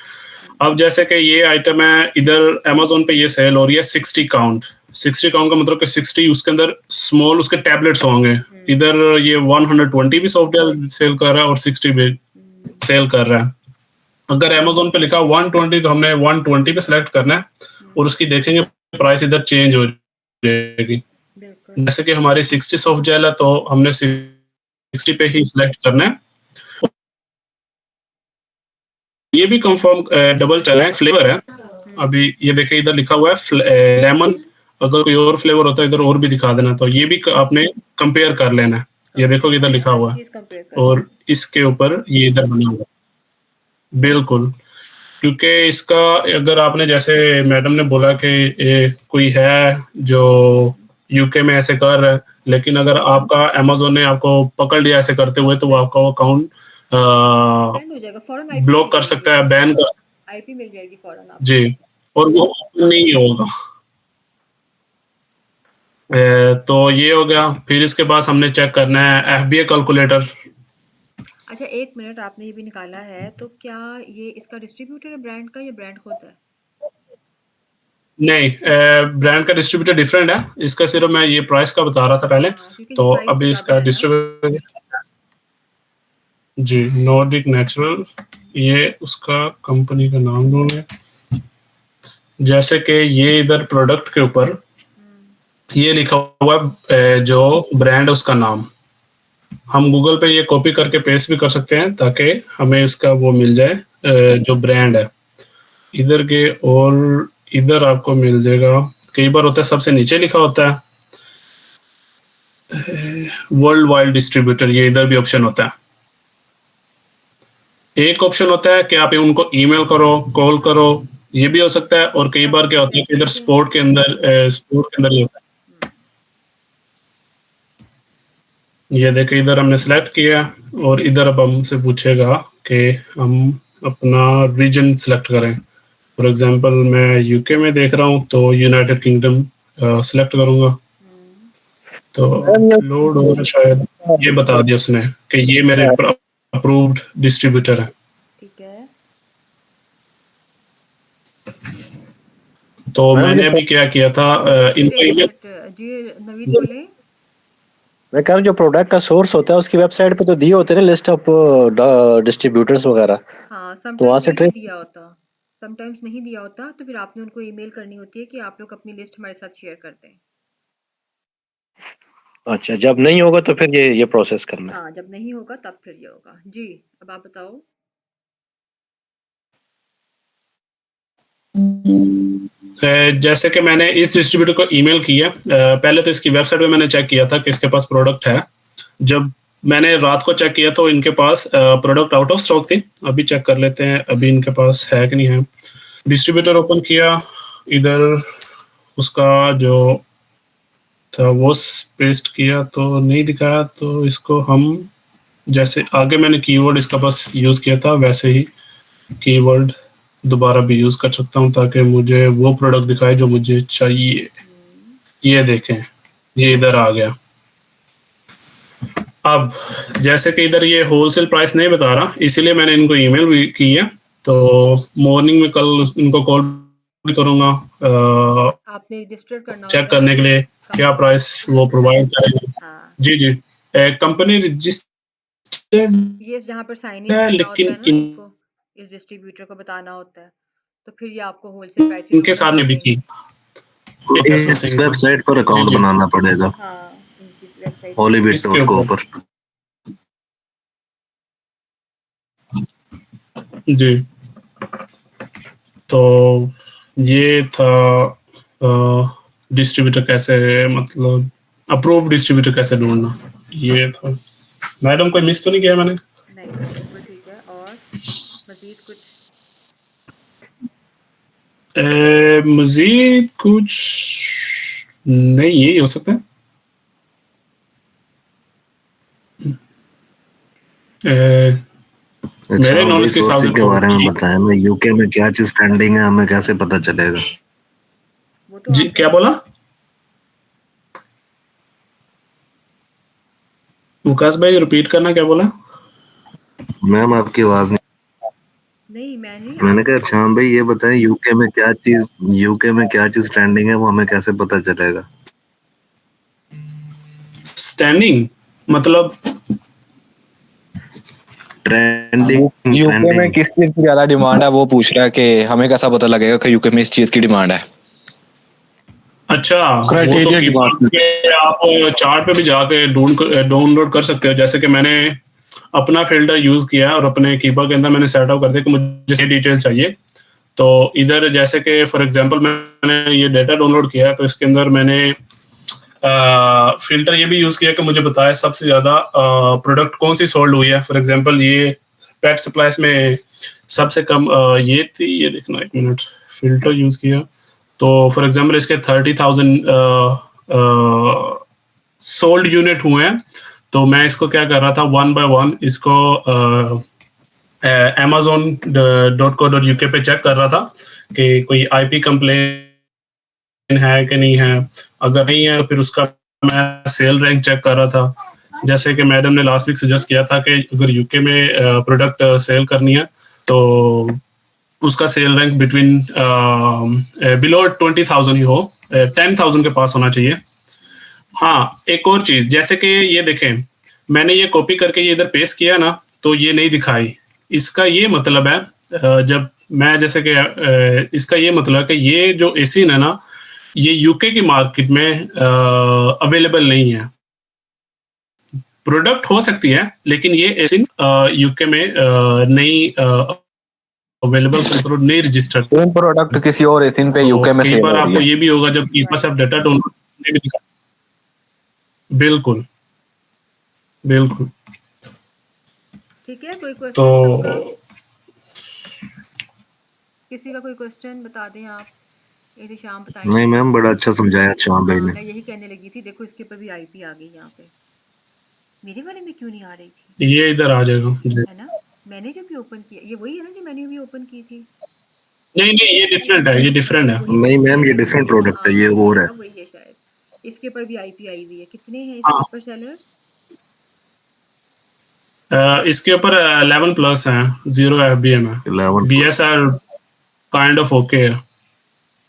Speaker 1: अब जैसे कि ये आइटम है इधर अमेज़न पे ये सेल हो रही है 60 काउंट। 60 काउंट का मतलब कि 60 उसके अंदर स्मॉल उसके टैबलेट्स होंगे। इधर ये 120 भी सॉफ्टवेयर सेल कर रहा है और 60 भी सेल कर रहा है। अगर अमेज़न पे लिखा 120 तो हमने 120 पे सिलेक्ट करना है और उसकी देखेंगे प्राइस इधर चेंज हो जाएगी। जैसे कि हमारी 60 सॉफ्ट जेल है तो हमने 60 पे ही सिलेक्ट करना है। ये भी कंफर्म डबल चल रहा है। फ्लेवर है अभी ये देखिए इधर लिखा हुआ है लेमन। अगर कोई और फ्लेवर होता है इधर और भी दिखा देना। तो ये भी आपने कंपेयर कर लेना है। ये देखो इधर लिखा हुआ है और इसके ऊपर ये इधर बना हुआ है। बिल्कुल, क्योंकि इसका अगर आपने जैसे मैडम ने बोला कि कोई है जो यूके में ऐसे कर रहा है, लेकिन अगर आपका अमेज़न ने आपको पकड़ लिया ऐसे करते हुए तो वो आपका अकाउंट ब्लॉक कर सकता है, बैन कर सकता है।
Speaker 2: आईपी मिल जाएगी फौरन आपको।
Speaker 1: जी, और वो नहीं होगा। तो ये हो गया। फिर इसके बाद हमने चेक करना है एफबीए कैलकुलेटर।
Speaker 2: अच्छा एक मिनट, आपने ये भी निकाला है तो क्या ये इसका डिस्ट्रीब्यूटर है ब्रांड का या ब्रांड खुद है?
Speaker 1: नहीं, ब्रांड का डिस्ट्रीब्यूटर डिफरेंट है। इसका सिर्फ मैं ये प्राइस का बता रहा था पहले। तो अभी इसका डिस्ट्रीब्यूटर जी नॉर्डिक नेचुरल, ये उसका कंपनी का नाम ढूंढे। जैसे कि ये इधर प्रोडक्ट के ऊपर ये लिखा हुआ है जो ब्रांड है उसका नाम। हम गूगल पे ये कॉपी करके पेस्ट भी कर सकते हैं ताकि हमें इसका वो मिल जाए जो ब्रांड है इधर के। और इधर आपको मिल जाएगा। कई बार होता है सबसे नीचे लिखा होता है वर्ल्ड वाइड डिस्ट्रीब्यूटर। ये इधर भी ऑप्शन होता है। एक ऑप्शन होता है कि आप उनको ईमेल करो, कॉल करो, ये भी हो सकता है। और कई बार क्या होता है कि इधर स्पोर्ट के अंदर ही होता है। ये देखिए इधर हमने सिलेक्ट किया और इधर अब हमसे पूछेगा कि हम अपना रीजन सिलेक्ट करें। फॉर एग्जांपल मैं यूके में देख रहा हूँ तो यूनाइटेड किंगडम सिलेक्ट करूंगा। तो लोड होगा शायद। ये बता दिया उसने कि ये मेरे अप्रूव्ड डिस्ट्रीब्यूटर है।
Speaker 2: ठीक है।
Speaker 1: तो मैंने अभी क्या किया था इनको ईमेल।
Speaker 2: जी नवीद बोले।
Speaker 8: मैं कह रहा हूँ जो प्रोडक्ट का सोर्स होता है उसकी वेबसाइट पे तो दिए होते हैं ना लिस्ट ऑफ डिस्ट्रीब्यूटर्स वगैरह।
Speaker 2: हाँ
Speaker 8: तो वहाँ से
Speaker 2: समटाइम्स नहीं दिया होता, समटाइम्स नहीं दिया होता, तो फिर आपने उनको ईमेल करनी होती है कि आप लोग अपनी लिस्ट हमारे साथ शेयर कर दें।
Speaker 8: अच्छा, जब नहीं होगा तो फिर ये प्रोसेस करना है।
Speaker 2: हाँ जब नहीं होगा तब फिर ये होगा। जी अब आप बताओ।
Speaker 1: जैसे कि मैंने इस डिस्ट्रीब्यूटर को ईमेल किया। पहले तो इसकी वेबसाइट पे मैंने चेक किया था कि इसके पास प्रोडक्ट है। जब मैंने रात को चेक किया तो इनके पास प्रोडक्ट आउट ऑफ स्टॉक थी। अभी चेक कर लेते हैं अभी इनके पास है कि नहीं है। डिस्ट्रीब्यूटर ओपन किया, इधर उसका जो था वो पेस्ट किया तो नहीं दिखाया। तो इसको हम जैसे आगे मैंने कीवर्ड इसका पास यूज़ किया था वैसे ही कीवर्ड दोबारा भी यूज़ कर सकता हूँ ताकि मुझे वो प्रोडक्ट दिखाए जो मुझे चाहिए। ये देखें ये इधर आ गया। अब जैसे कि इधर ये होलसेल प्राइस नहीं बता रहा, इसीलिए मैंने इनको ईमेल भी की है तो मॉर्निंग में कल इनको कॉल भी करूंगा
Speaker 2: आपने रजिस्टर करना
Speaker 1: चेक
Speaker 2: होता है
Speaker 1: करने के लिए क्या प्राइस वो प्रोवाइड करेंगे।
Speaker 2: हाँ
Speaker 1: जी जी कंपनी रजिस्टर्ड
Speaker 2: ये जहाँ पर साइन इन
Speaker 1: है
Speaker 2: करना
Speaker 1: लेकिन
Speaker 2: होता है ना आपको इस डिस्ट्रीब्यूटर को बताना होता है, तो फिर ये आपको होलसेल प्राइसेस
Speaker 1: इनके
Speaker 2: ऊपर
Speaker 1: साथ
Speaker 2: मिल
Speaker 1: में भी
Speaker 2: जाएंगे।
Speaker 1: की
Speaker 4: इस वेबसाइट पर अकाउंट
Speaker 1: जी।
Speaker 4: बनाना पड़ेगा,
Speaker 2: हाँ इनकी वेबसाइट
Speaker 1: इसके
Speaker 4: hollywood.co
Speaker 1: ऊपर
Speaker 4: पर।
Speaker 1: जी। तो ये था डिस्ट्रीब्यूटर कैसे, मतलब अप्रूव डिस्ट्रीब्यूटर कैसे ढूंढना, ये था। मैडम कोई मिस तो नहीं किया मैंने?
Speaker 2: नहीं नहीं बिल्कुल ठीक है। और मजीद कुछ?
Speaker 1: मजीद कुछ नहीं, यही हो सकता है।
Speaker 4: अच्छा
Speaker 1: मेरे
Speaker 4: भाई
Speaker 1: नॉलेज के हिसाब से
Speaker 4: सोर्सिंग के
Speaker 1: तो
Speaker 4: बारे में बताया ना, यूके में क्या चीज ट्रेंडिंग है हमें कैसे पता चलेगा?
Speaker 2: वो तो
Speaker 1: जी
Speaker 2: आप
Speaker 1: क्या बोला विकास भाई, रिपीट करना, क्या बोला?
Speaker 4: मैम आपकी आवाज नहीं।
Speaker 2: नहीं मैंने
Speaker 4: मैंने
Speaker 2: आप
Speaker 4: कहा अच्छा भाई ये बताएं यूके में क्या चीज ट्रेंडिंग है वो हमें कैसे पता चलेगा?
Speaker 1: स्टैंडिंग मतलब
Speaker 4: ट्रेंडिंग
Speaker 7: यूके में
Speaker 4: ट्रेंडिंग
Speaker 7: किस चीज की ज्यादा डिमांड है वो पूछ रहा है कि हमें कैसा पता लगेगा कि यूके में इस चीज की डिमांड है।
Speaker 1: अच्छा, वो तो
Speaker 5: क्राइटेरिया की बात
Speaker 1: कीबोर्ड पे आप चार्ट पे भी जाके डाउनलोड कर सकते हो। जैसे कि मैंने अपना फिल्टर यूज किया और अपने कीबोर्ड के अंदर मैंने सेटअप कर दिया कि मुझे ये डिटेल चाहिए। तो इधर जैसे कि फॉर एग्जांपल मैंने ये डाटा डाउनलोड किया तो इसके अंदर मैंने फिल्टर ये भी यूज किया कि मुझे बताया सबसे ज्यादा प्रोडक्ट कौन सी सोल्ड हुई है। फॉर एग्जांपल ये पेट सप्लाईज में सबसे कम ये थी, ये देखना एक मिनट, फिल्टर यूज किया तो फॉर एग्जांपल इसके 30,000 सोल्ड यूनिट हुए हैं। तो मैं इसको क्या कर रहा था, वन बाय वन इसको amazon.co.uk पे चेक कर रहा था कि कोई आईपी कंप्लेन है कि नहीं है। अगर नहीं है तो फिर उसका मैं सेल रैंक चेक कर रहा था। जैसे कि मैडम ने लास्ट वीक सजेस्ट किया था कि अगर यूके में प्रोडक्ट सेल करनी है तो उसका सेल रैंक बिटवीन बिलो 20,000 ही हो, 10,000 के पास होना चाहिए। हाँ एक और चीज, जैसे कि ये देखें मैंने ये कॉपी करके ये इधर पेस्ट किया ना तो ये नहीं दिखाई। इसका ये मतलब है जब मैं जैसे कि इसका ये मतलब है कि ये जो एसिन है ना ये यूके की मार्केट में अवेलेबल नहीं है। प्रोडक्ट हो सकती है लेकिन ये एसिन यूके में नहीं अवेलेबल, मतलब नहीं रजिस्टर्ड।
Speaker 7: सेम प्रोडक्ट किसी और एसिन पे
Speaker 1: तो
Speaker 7: यूके में
Speaker 1: कई
Speaker 7: सेल
Speaker 1: बार
Speaker 7: हो रही
Speaker 1: आपको
Speaker 7: है।
Speaker 1: ये भी होगा जब ई पास आप डाटा डाउनलोड नहीं भी दिखा। बिल्कुल बिल्कुल।
Speaker 2: ठीक है। कोई
Speaker 1: तो
Speaker 2: क्वेश्चन सबका? किसी का कोई क्वेश्चन बता दें आप, यदि शाम
Speaker 4: नहीं
Speaker 2: बताएंगे।
Speaker 4: मैम बड़ा अच्छा समझाया श्याम भाई
Speaker 2: हाँ
Speaker 4: ने।
Speaker 2: मैं यही कहने लगी थी, देखो इसके ऊपर भी आईपी आ गई यहाँ पे। मेरे वाले में क्यों नहीं आ रही थी?
Speaker 1: ये इधर आ जाएगा जी।
Speaker 2: है ना, मैंने जब भी ओपन किया, ये वही है ना जो मैंने भी ओपन की थी।
Speaker 1: नहीं नहीं ये डिफरेंट है, ये डिफरेंट है।
Speaker 2: वही
Speaker 4: नहीं
Speaker 2: वही
Speaker 4: मैम
Speaker 2: है।
Speaker 4: ये डिफरेंट प्रोडक्ट है, ये
Speaker 2: हाँ
Speaker 4: और है।
Speaker 2: तब वही है शायद। इसके ऊपर भी आईपी आई हुई है। कितने हैं इसके
Speaker 1: हाँ
Speaker 2: ऊपर सेलर्स?
Speaker 1: इसके ऊपर 11 प्लस है, 0 FBM है।
Speaker 4: 11
Speaker 1: BS are kind of okay है,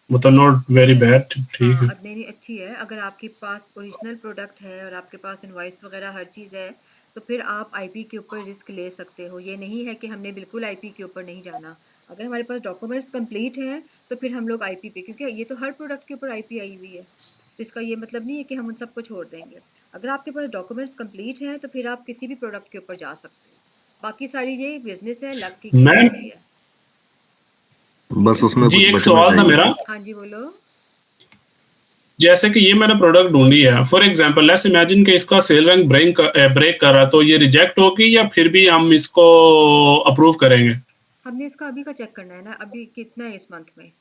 Speaker 1: मतलब नॉट वेरी बैड, ठीक
Speaker 2: हाँ
Speaker 1: है।
Speaker 2: अब नहीं अच्छी है। अगर आपके पास ओरिजिनल प्रोडक्ट है और आपके पास इनवॉइस वगैरह हर चीज़ है तो फिर आप आईपी के ऊपर रिस्क ले सकते हो। ये नहीं है कि हमने बिल्कुल आईपी के ऊपर नहीं जाना। अगर हमारे पास डॉक्यूमेंट्स कंप्लीट हैं तो फिर हम लोग आईपी पे, क्योंकि ये तो हर प्रोडक्ट के ऊपर आईपी आई हुई है, तो इसका ये मतलब नहीं है कि हम उन सबको छोड़ देंगे। अगर आपके पास डॉक्यूमेंट्स कंप्लीट हैं तो फिर आप किसी भी प्रोडक्ट के ऊपर जा सकते हो। बाकी सारी ये बिजनेस है, लक की खेल
Speaker 1: मैं
Speaker 2: होती है।
Speaker 4: बस उसमें
Speaker 1: जी
Speaker 4: कुछ
Speaker 1: एक
Speaker 4: बचना
Speaker 1: सवाल था
Speaker 4: चाहिए।
Speaker 1: मेरा,
Speaker 2: हाँ जी बोलो।
Speaker 1: जैसे कि ये मैंने प्रोडक्ट ढूंढी है, फॉर एग्जांपल लेट्स इमेजिन कि इसका सेल रैंक ब्रेक कर रहा है, तो ये रिजेक्ट होगी या फिर भी हम इसको अप्रूव करेंगे?
Speaker 2: हमने इसका अभी का चेक करना है ना, अभी कितना है इस मंथ में।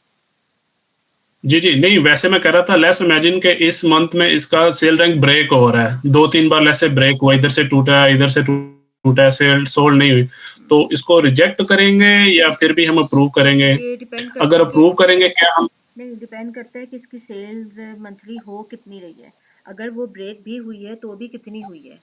Speaker 1: जी जी नहीं, वैसे मैं कह रहा था लेट्स इमेजिन कि इस मंथ में इसका सेल रैंक ब्रेक हो रहा है, 2-3 बार लेट्स से ब्रेक हुआ, इधर से टूटा इधर से टूटा, सेल सोल्ड नहीं हुई, तो इसको रिजेक्ट करेंगे या फिर भी हम अप्रूव करेंगे?
Speaker 2: ये डिपेंड करता
Speaker 1: अगर
Speaker 2: है कि
Speaker 1: अप्रूव करेंगे क्या हम?
Speaker 2: नहीं, डिपेंड करता है कि इसकी सेल्स मंथली हो कितनी रही है। अगर वो ब्रेक भी हुई है तो भी कितनी हुई है,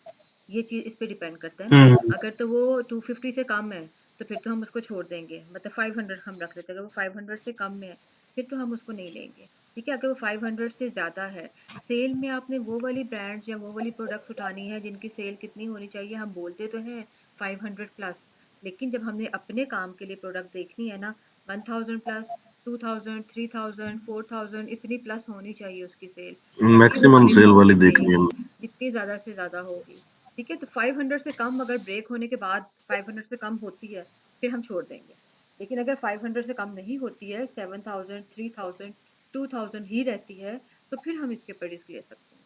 Speaker 2: ये चीज़ इस पे डिपेंड करता है ना। अगर तो वो 250 से कम है तो फिर तो हम उसको छोड़ देंगे, मतलब 500 हम रख लेते हैं। अगर वो 500 से कम में है फिर तो हम उसको नहीं लेंगे, ठीक है। अगर वो 500 से ज़्यादा है, सेल में आपने वो वाली ब्रांड्स या वो वाली प्रोडक्ट्स उठानी है जिनकी सेल कितनी होनी चाहिए। हम बोलते तो हैं 500 प्लस, लेकिन जब हमने अपने काम के लिए प्रोडक्ट देखनी है ना, 1000 प्लस, 2000, 3000, 4000 इतनी प्लस होनी चाहिए उसकी सेल, तभी वो
Speaker 4: मैक्सिमम
Speaker 2: हाई
Speaker 4: सेल वाली
Speaker 2: प्रॉफिट
Speaker 4: देखनी
Speaker 2: देगी,
Speaker 4: है।
Speaker 2: जितनी ज़्यादा से ज़्यादा होगी, ठीक है। तो 500 से कम अगर ब्रेक होने के बाद 500 से कम होती है फिर हम छोड़ देंगे, लेकिन अगर 500 से कम नहीं होती है, 7000, 3000, 2000 ही रहती है, तो फिर हम इसके ऊपर रिस्क ले सकते हैं।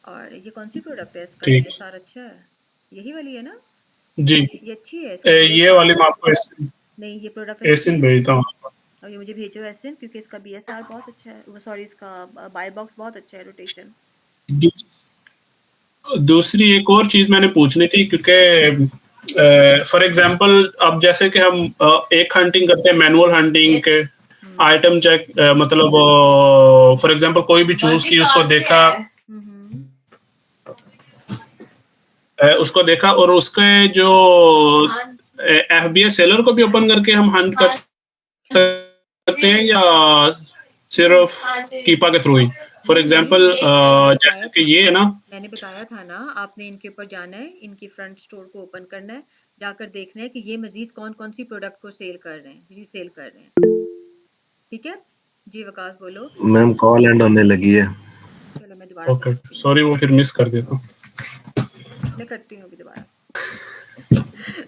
Speaker 2: और ये कौन सी प्रोडक्ट है, इसका
Speaker 1: ठीक।
Speaker 2: बीएसआर अच्छा है, यही वाली है ना?
Speaker 1: जी।
Speaker 2: ये अच्छी है, इसका
Speaker 1: ये वाली मैं
Speaker 2: बीएसआर।
Speaker 1: आपको एसिन
Speaker 2: नहीं, ये प्रोडक्ट अच्छी है।
Speaker 1: भेजता हूँ आपको।
Speaker 2: और ये मुझे भेजो एसिन, क्योंकि इसका बीएसआर बहुत अच्छा है, वो सॉरी इसका बाय बॉक्स बहुत अच्छा है, रोटेशन।
Speaker 1: दूसरी एक और चीज मैंने पूछनी थी, क्योंकि फॉर एग्जांपल अब जैसे कि हम एक हंटिंग करते हैं, मैनुअल हंटिंग के आइटम चेक, मतलब फॉर एग्जांपल कोई भी चूज की, उसको देखा और उसके जो एफबीए सेलर को भी ओपन करके हम हंट कर सकते हैं, या सिर्फ कीपा के थ्रू ही। फॉर एग्जांपल जैसे कि ये है ना,
Speaker 2: मैंने बताया था ना, आपने इनके ऊपर जाना है, इनकी फ्रंट स्टोर को ओपन करना है, जाकर देखना है कि ये मजीद कौन कौन सी प्रोडक्ट को सेल कर रहे हैं, रीसेल कर रहे हैं, ठीक है जी। विकास बोलो।
Speaker 4: मैम कॉल एंड होने लगी है।
Speaker 2: चलो मैं दोबारा
Speaker 1: ओके
Speaker 2: करती हूँ,
Speaker 1: सॉरी, वो फिर मिस कर देता हूँ।
Speaker 2: मैं करती हूँ अभी दोबारा।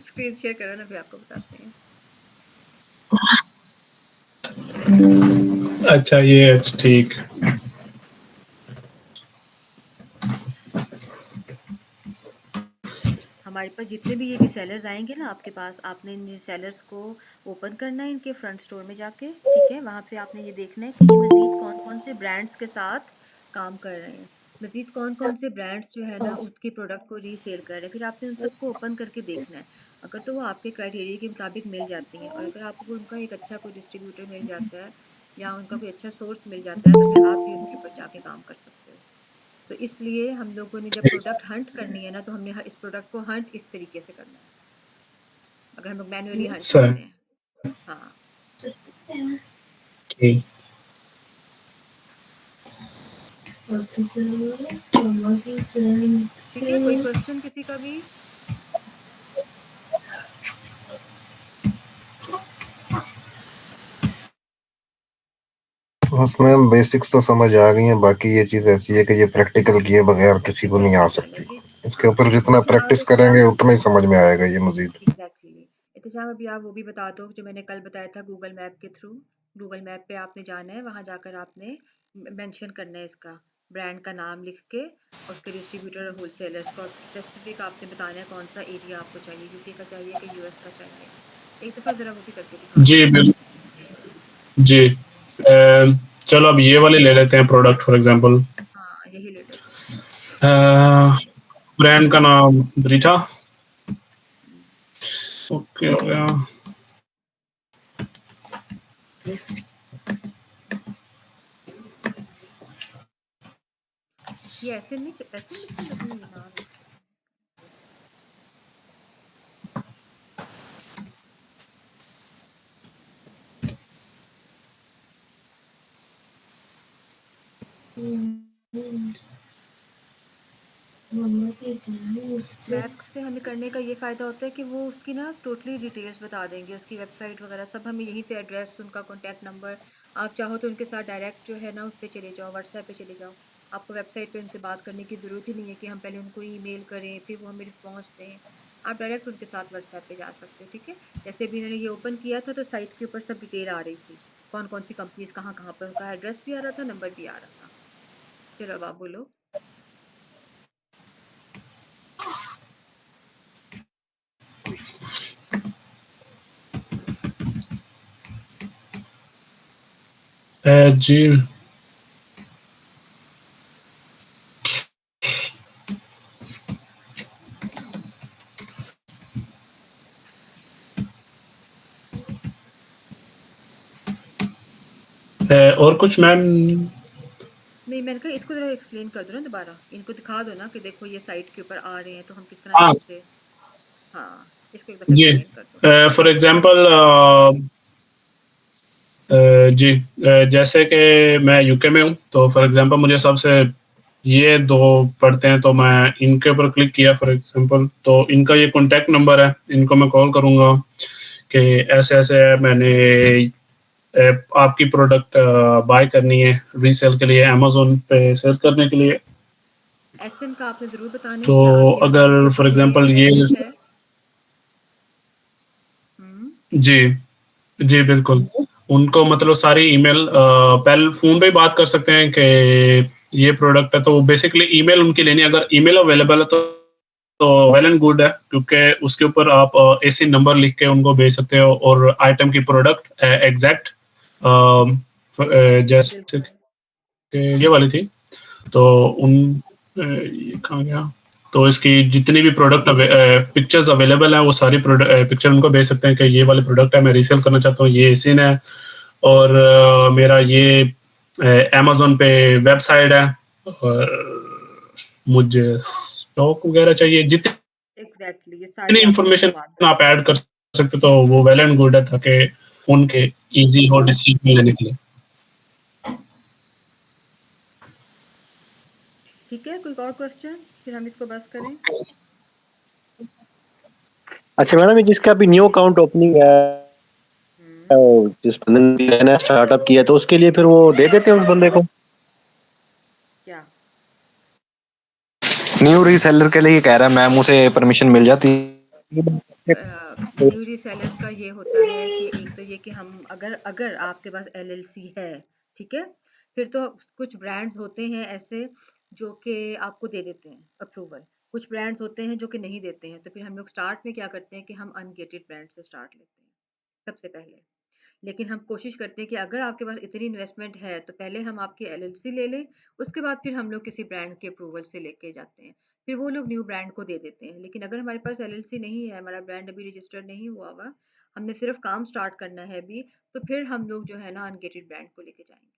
Speaker 2: स्क्रीन शेयर करो ना, फिर आपको बताते हैं।
Speaker 1: अच्छा ये ठीक।
Speaker 2: हमारे पास जितने भी ये रीसेलर्स आएंगे ना आपके पास, आपने इन रीसेलर्स को ओपन करना है इनके फ्रंट स्टोर में जाके, ठीक है। वहाँ पे आपने ये देखना है कि ये मजीद कौन कौन से ब्रांड्स के साथ काम कर रहे हैं, मजीद कौन कौन से ब्रांड्स जो है ना उसके प्रोडक्ट को रीसेल कर रहे हैं, फिर आपने उन सबको ओपन करके देखना है। अगर तो वो आपके क्राइटेरिया के मुताबिक मिल जाती हैं, और अगर आपको उनका एक अच्छा कोई डिस्ट्रीब्यूटर मिल जाता है या उनका कोई अच्छा सोर्स मिल जाता है, तो फिर आप भी उनके ऊपर जाके काम कर सकते हो। तो इसलिए हम लोगों ने जब प्रोडक्ट हंट करनी है ना, तो हमने इस प्रोडक्ट को हंट इस तरीके से करना है, अगर हम लोग मैन्युअली हंट
Speaker 1: सर
Speaker 2: करते हैं। हाँ,
Speaker 1: ठीक।
Speaker 2: ठीक है। कोई क्वेश्चन किसी का भी?
Speaker 4: उसमें बेसिक्स तो समझ आ गई हैं, बाकी ये चीज ऐसी है कि ये प्रैक्टिकल किए बगैर किसी को नहीं आ सकती। इसके ऊपर जितना प्रैक्टिस करेंगे उतना ही समझ में आएगा ये मजीद।
Speaker 2: एग्जैक्टली। इत्तेजाम अभी आप वो भी बता दो जो मैंने कल बताया था, गूगल मैप के थ्रू। गूगल मैप पे आपने जाना है, वहाँ जाकर आपने मेंशन करना है इसका ब्रांड का नाम लिख के, और उसके डिस्ट्रीब्यूटर और होलसेलर्स का, और स्पेसिफिक आपने बताना है कौन सा एरिया आपको चाहिए, यूके का चाहिए कि यूएस का चाहिए। एक दफ़ा ज़रा वो भी करके दिखा
Speaker 1: जी
Speaker 2: दो।
Speaker 1: बिल्कुल जी। चलो अब ये वाले ले लेते हैं प्रोडक्ट फॉर एग्जांपल।
Speaker 2: हाँ, यही ले लो।
Speaker 1: ब्रांड का नाम ब्रिटा। ओके हो गया।
Speaker 2: ये ऐसे नहीं लिखना चाहिए ये नाम। मैप से हमें करने का ये फ़ायदा होता है कि वो उसकी ना टोटली डिटेल्स बता देंगे, उसकी वेबसाइट वगैरह सब हमें यहीं पे, एड्रेस, उनका कॉन्टैक्ट नंबर। आप चाहो तो उनके साथ डायरेक्ट जो है ना उस पे चले जाओ, व्हाट्सएप पे चले जाओ। आपको वेबसाइट पे उनसे बात करने की ज़रूरत ही नहीं है कि हम पहले उनको ईमेल करें फिर वो हमें रिस्पॉन्स दें। आप डायरेक्ट उनके साथ व्हाट्सएप पे जा सकते हो, ठीक है। जैसे अभी इन्होंने ये ओपन किया था तो साइट के ऊपर सब डिटेल आ रही थी, कौन कौन सी कंपनीज कहाँ कहाँ पर, उनका एड्रेस भी आ रहा था, नंबर भी आ रहा था। चलो अब आप बोलो।
Speaker 1: जी और कुछ मैम?
Speaker 2: नहीं, मैंने कहा इसको ज़रा एक्सप्लेन कर दो ना दोबारा, इनको दिखा दो ना कि देखो ये साइट के ऊपर आ रहे हैं तो हम किस तरह
Speaker 1: हाँ
Speaker 2: से इनसे। हाँ, इसको एक दफा
Speaker 1: जी,
Speaker 2: एक्सप्लेन कर दो।
Speaker 1: फॉर एग्जांपल जी, जैसे कि मैं यूके में हूँ, तो फॉर एग्जांपल मुझे सबसे ये 2 पड़ते हैं, तो मैं इनके ऊपर क्लिक किया फॉर एग्जांपल, तो इनका ये कॉन्टैक्ट नंबर है, इनको मैं कॉल करूँगा कि ऐसे-ऐसे है, मैंने आपकी प्रोडक्ट बाय करनी है रीसेल के लिए, अमेज़न पे सेल करने के लिए।
Speaker 2: एसएन का आपने ज़रूर बताना है
Speaker 1: तो
Speaker 2: कि आपके
Speaker 1: अगर
Speaker 2: अकाउंट के
Speaker 1: फॉर
Speaker 2: थ्रू ये
Speaker 1: एग्जांपल ये
Speaker 2: इन्वेस्टमेंट है। हुँ।
Speaker 1: जी, जी, बिल्कुल। उनको मतलब सारी ईमेल पहले फ़ोन पे ही बात कर सकते हैं कि ये प्रोडक्ट है, तो बेसिकली ईमेल उनकी लेनी है, अगर ईमेल अवेलेबल है तो वेल एंड गुड है, क्योंकि उसके ऊपर आप एसी नंबर लिख के उनको भेज सकते हो और आइटम की प्रोडक्ट एग्ज़ैक्ट जैसे
Speaker 2: बिल्कुल।
Speaker 1: कि ये वाली थी, तो ये कहाँ गया? तो इसकी जितनी भी प्रोडक्ट पिक्चर्स अवेलेबल हैं, वो सारी पिक्चर उनको भेज सकते हैं कि ये वाली प्रोडक्ट है, मैं रीसेल करना चाहता हूँ, ये एसिन है और मेरा ये अमेज़न पे वेबसाइट है और मुझे स्टॉक वगैरह चाहिए। जितनी
Speaker 2: एग्ज़ैक्टली ये सारी आपको
Speaker 1: इन्फॉर्मेशन
Speaker 2: मालूमात दे
Speaker 1: आप
Speaker 2: देंगे।
Speaker 1: ऐड कर सकते तो वो वेल एंड गुड है, ताकि उनके ईज़ी हो डिसीजन लेने के लिए।
Speaker 2: ठीक है, कोई और क्वेश्चन? फिर हम इसको बस करें।
Speaker 8: अच्छा मैडम, ये जिसका अभी न्यू अकाउंट ओपनिंग है,
Speaker 2: हुँ।
Speaker 8: जिस बंदे ने स्टार्टअप किया, तो उसके लिए फिर वो दे देते हैं उस बंदे को?
Speaker 2: क्या?
Speaker 7: न्यू रीसेलर के लिए कह रहा है मैम, उसे परमिशन मिल जाती
Speaker 2: न्यू रीसेलर्स का ये होता है कि एक तो ये कि हम अगर अगर आपके पास एलएलसी है, ठीक है? फिर तो कुछ ब्रांड्स होते हैं ऐसे जो कि आपको दे देते हैं अप्रूवल। कुछ ब्रांड्स होते हैं जो कि नहीं देते हैं, तो फिर हम लोग स्टार्ट में क्या करते हैं कि हम अनगेटेड ब्रांड से स्टार्ट लेते हैं, सबसे पहले। लेकिन हम कोशिश करते हैं कि अगर आपके पास इतनी इन्वेस्टमेंट है तो पहले हम आपकी एलएलसी ले लें, उसके बाद फिर हम लोग किसी ब्रांड के अप्रूवल से लेके जाते हैं। फिर वो लोग न्यू ब्रांड को दे देते हैं। लेकिन अगर हमारे पास एलएलसी नहीं है, हमारा ब्रांड अभी रजिस्टर्ड नहीं हुआ हुआ, हमने सिर्फ काम स्टार्ट करना है अभी, तो फिर हम लोग जो है ना अनगेटेड ब्रांड को लेके जाएंगे।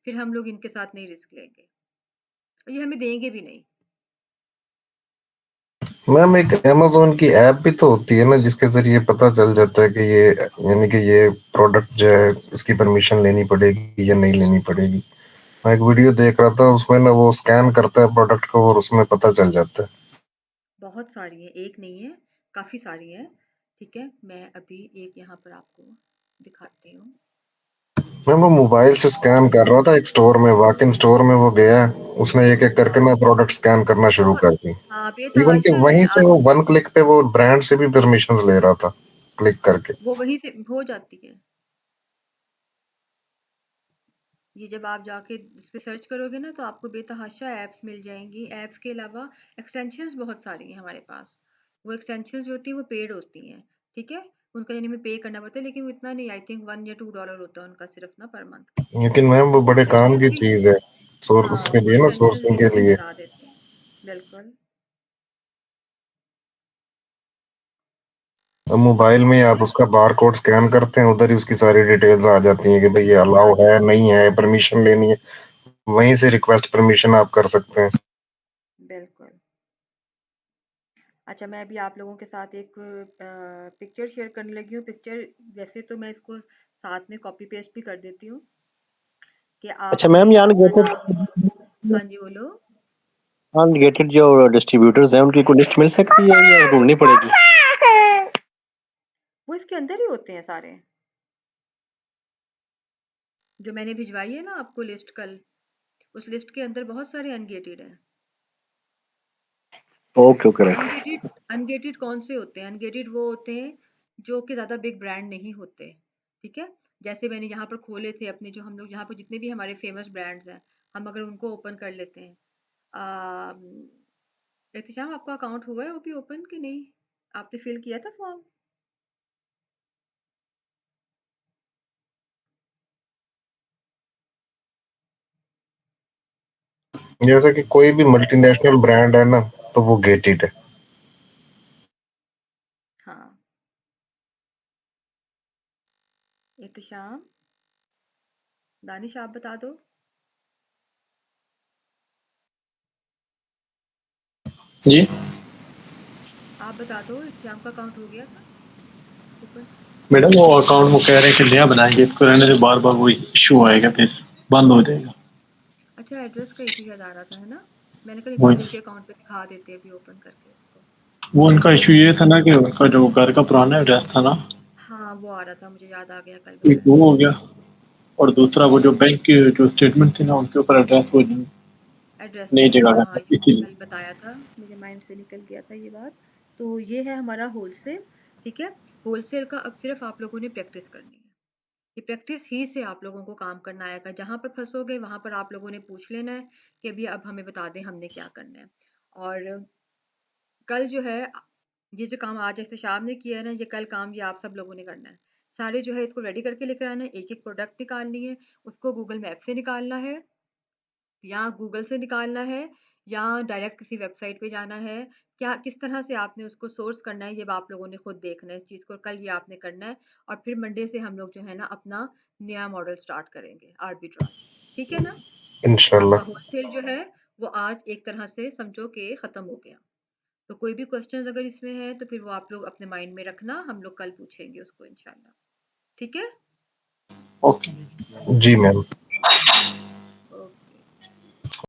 Speaker 2: फिर हम लोग इनके साथ नहीं रिस्क लेंगे और ये हमें देंगे भी नहीं।
Speaker 4: मैम एक अमेज़न की ऐप भी तो होती है ना, जिसके जरिए पता चल जाता है कि ये, यानी कि ये प्रोडक्ट जो है इसकी परमिशन लेनी पड़ेगी या नहीं लेनी पड़ेगी। मैं एक वीडियो देख रहा था, उसमें ना वो स्कैन करता है प्रोडक्ट को और उसमें पता चल जाता है।
Speaker 2: बहुत सारी हैं, एक नहीं है, काफ़ी सारी हैं। ठीक है, मैं अभी एक यहाँ पर आपको दिखाती हूँ।
Speaker 4: मैम वो मोबाइल से स्कैन कर रहा था एक स्टोर में, वॉक इन स्टोर में वो गया, उसने एक एक करके
Speaker 2: हाँ,
Speaker 4: ना प्रोडक्ट स्कैन करना शुरू
Speaker 2: वो
Speaker 4: कर दी।
Speaker 2: हाँ,
Speaker 4: इवन कि
Speaker 2: बेतहाशा है।
Speaker 4: वहीं से
Speaker 2: आप
Speaker 4: वो वन क्लिक पे वो ब्रांड से भी परमिशन ले रहा था, क्लिक करके।
Speaker 2: वो वहीं से हो जाती है। ये जब आप जाके इस पे सर्च करोगे ना तो आपको बेतहाशा ऐप्स मिल जाएँगी। ऐप्स के अलावा एक्सटेंशंस बहुत सारी हैं हमारे पास। वो एक्सटेंशंस जो होती हैं वो पेड होती हैं, ठीक है? उनका यानी हमें पे करना पड़ता है, लेकिन वो इतना नहीं, आई थिंक 1 या $2 होता है उनका सिर्फ़ ना पर मंथ।
Speaker 4: लेकिन मैम वो
Speaker 2: वो
Speaker 4: बड़े काम की
Speaker 2: एक्सटेंशंस भी
Speaker 4: चीज है,
Speaker 2: हाँ,
Speaker 4: उसके
Speaker 2: वो
Speaker 4: लिए ना,
Speaker 2: एक्सटेंशंस
Speaker 4: सोर्सिंग
Speaker 2: भी
Speaker 4: के
Speaker 2: हमें
Speaker 4: लिए।
Speaker 2: बता देते हैं। बिल्कुल।
Speaker 4: अब मोबाइल में आप उसका बार कोड स्कैन करते हैं, उधर ही उसकी सारी डिटेल्स आ जाती हैं कि भाई ये
Speaker 2: आ
Speaker 4: अलाउ है
Speaker 2: जाती
Speaker 4: नहीं है, परमिशन लेनी है, वहीं से रिक्वेस्ट परमिशन आप कर सकते हैं।
Speaker 2: बिल्कुल। अच्छा, मैं अभी आप लोगों के साथ एक पिक्चर शेयर करने लगी हूँ। पिक्चर वैसे तो मैं इसको साथ में कॉपी पेस्ट भी कर देती हूँ कि
Speaker 8: अच्छा
Speaker 2: आपने
Speaker 8: मैम, ये
Speaker 2: अपना
Speaker 8: अनगेटेड
Speaker 2: नाम। हाँ जी, बोलो।
Speaker 8: अनगेटेड जो डिस्ट्रीब्यूटर्स हैं उनकी कोई लिस्ट मिल सकती है या ढूंढनी पड़ेगी?
Speaker 2: वो इसके अंदर ही होते हैं सारे, जो मैंने भिजवाई है ना आपको लिस्ट कल, उस लिस्ट के अंदर बहुत सारे अनगेटेड हैं।
Speaker 8: Okay okay right.
Speaker 2: Ungated ungated कौन से होते हैं? अनगेटेड वो होते हैं जो कि ज़्यादा बिग ब्रांड नहीं होते, ठीक है? जैसे मैंने यहाँ पर खोले थे अपने, जो हम लोग यहाँ पर जितने भी हमारे फेमस ब्रांड्स हैं, हम अगर उनको ओपन कर लेते हैं। एहतिशाम, आपका अकाउंट हुआ है वो भी ओपन कि नहीं? आपने फिल किया था फॉर्म?
Speaker 4: जैसे कि कोई भी मल्टीनेशनल ब्रांड है ना, तो वो गेटेड है।
Speaker 2: हाँ। एहतिशाम, दानिश, आप बता दो।
Speaker 5: जी।
Speaker 2: आप बता दो, एग्जाम का अकाउंट हो गया था ऊपर?
Speaker 5: मैडम वो अकाउंट वो कह रहे हैं कि नया बनाएंगे, इसको रहने से बार बार वही इशू आएगा, फिर बंद हो जाएगा।
Speaker 2: अच्छा, एड्रेस का इशू याद आ रहा था, है ना? मैंने कहा
Speaker 5: वही
Speaker 2: गूगल के अकाउंट पे दिखा देते अभी ओपन करके उसको।
Speaker 5: वो उनका इशू ये था ना कि उनका जो घर का पुराना एड्रेस था ना,
Speaker 2: हाँ, वो आ रहा था, मुझे याद आ गया, कल
Speaker 5: एक
Speaker 2: बताया
Speaker 5: वो
Speaker 2: था।
Speaker 5: हो गया, और दूसरा वो जो बैंक के जो स्टेटमेंट थी ना उनके ऊपर एड्रेस वो
Speaker 2: एड्रेस
Speaker 5: नई
Speaker 2: नहीं
Speaker 5: जगह
Speaker 2: था,
Speaker 5: का
Speaker 2: हाँ,
Speaker 5: था,
Speaker 2: ये मैंने
Speaker 5: इसीलिए।
Speaker 2: कल बताया था, मेरे माइंड से निकल गया था ये बात। तो ये है हमारा होलसेल, ठीक है? होलसेल का अब सिर्फ आप लोगों ने प्रैक्टिस करनी है। ये प्रैक्टिस ही से आप लोगों को काम करना आएगा। जहाँ पर फंसोगे वहाँ पर आप लोगों ने पूछ लेना है कि अभी अब हमें बता दें हमने क्या करना है। और कल जो है ये जो काम आज जैसे शाम ने किया है ना, ये कल काम ये आप सब लोगों ने करना है। सारे जो है इसको रेडी करके लेकर आना है, एक एक प्रोडक्ट निकालनी है, उसको गूगल मैप से निकालना है या गूगल से निकालना है या डायरेक्ट किसी वेबसाइट पे जाना है। क्या किस तरह से आपने उसको सोर्स करना है, ये आप लोगों ने खुद देखना है इस चीज़ को, कल ये आपने करना है। और फिर मंडे से हम लोग जो है ना अपना नया मॉडल स्टार्ट करेंगे, आर्बिट्राज। ठीक है ना? आपका
Speaker 4: इंशाल्लाह।
Speaker 2: होलसेल जो है वो आज एक तरह से समझो कि खत्म हो गया। तो कोई भी क्वेश्चंस अगर इसमें है तो फिर वो आप लोग अपने माइंड में रखना, हम लोग कल पूछेंगे उसको इंशाल्लाह। ठीक है?
Speaker 5: ओके।
Speaker 4: जी मैम।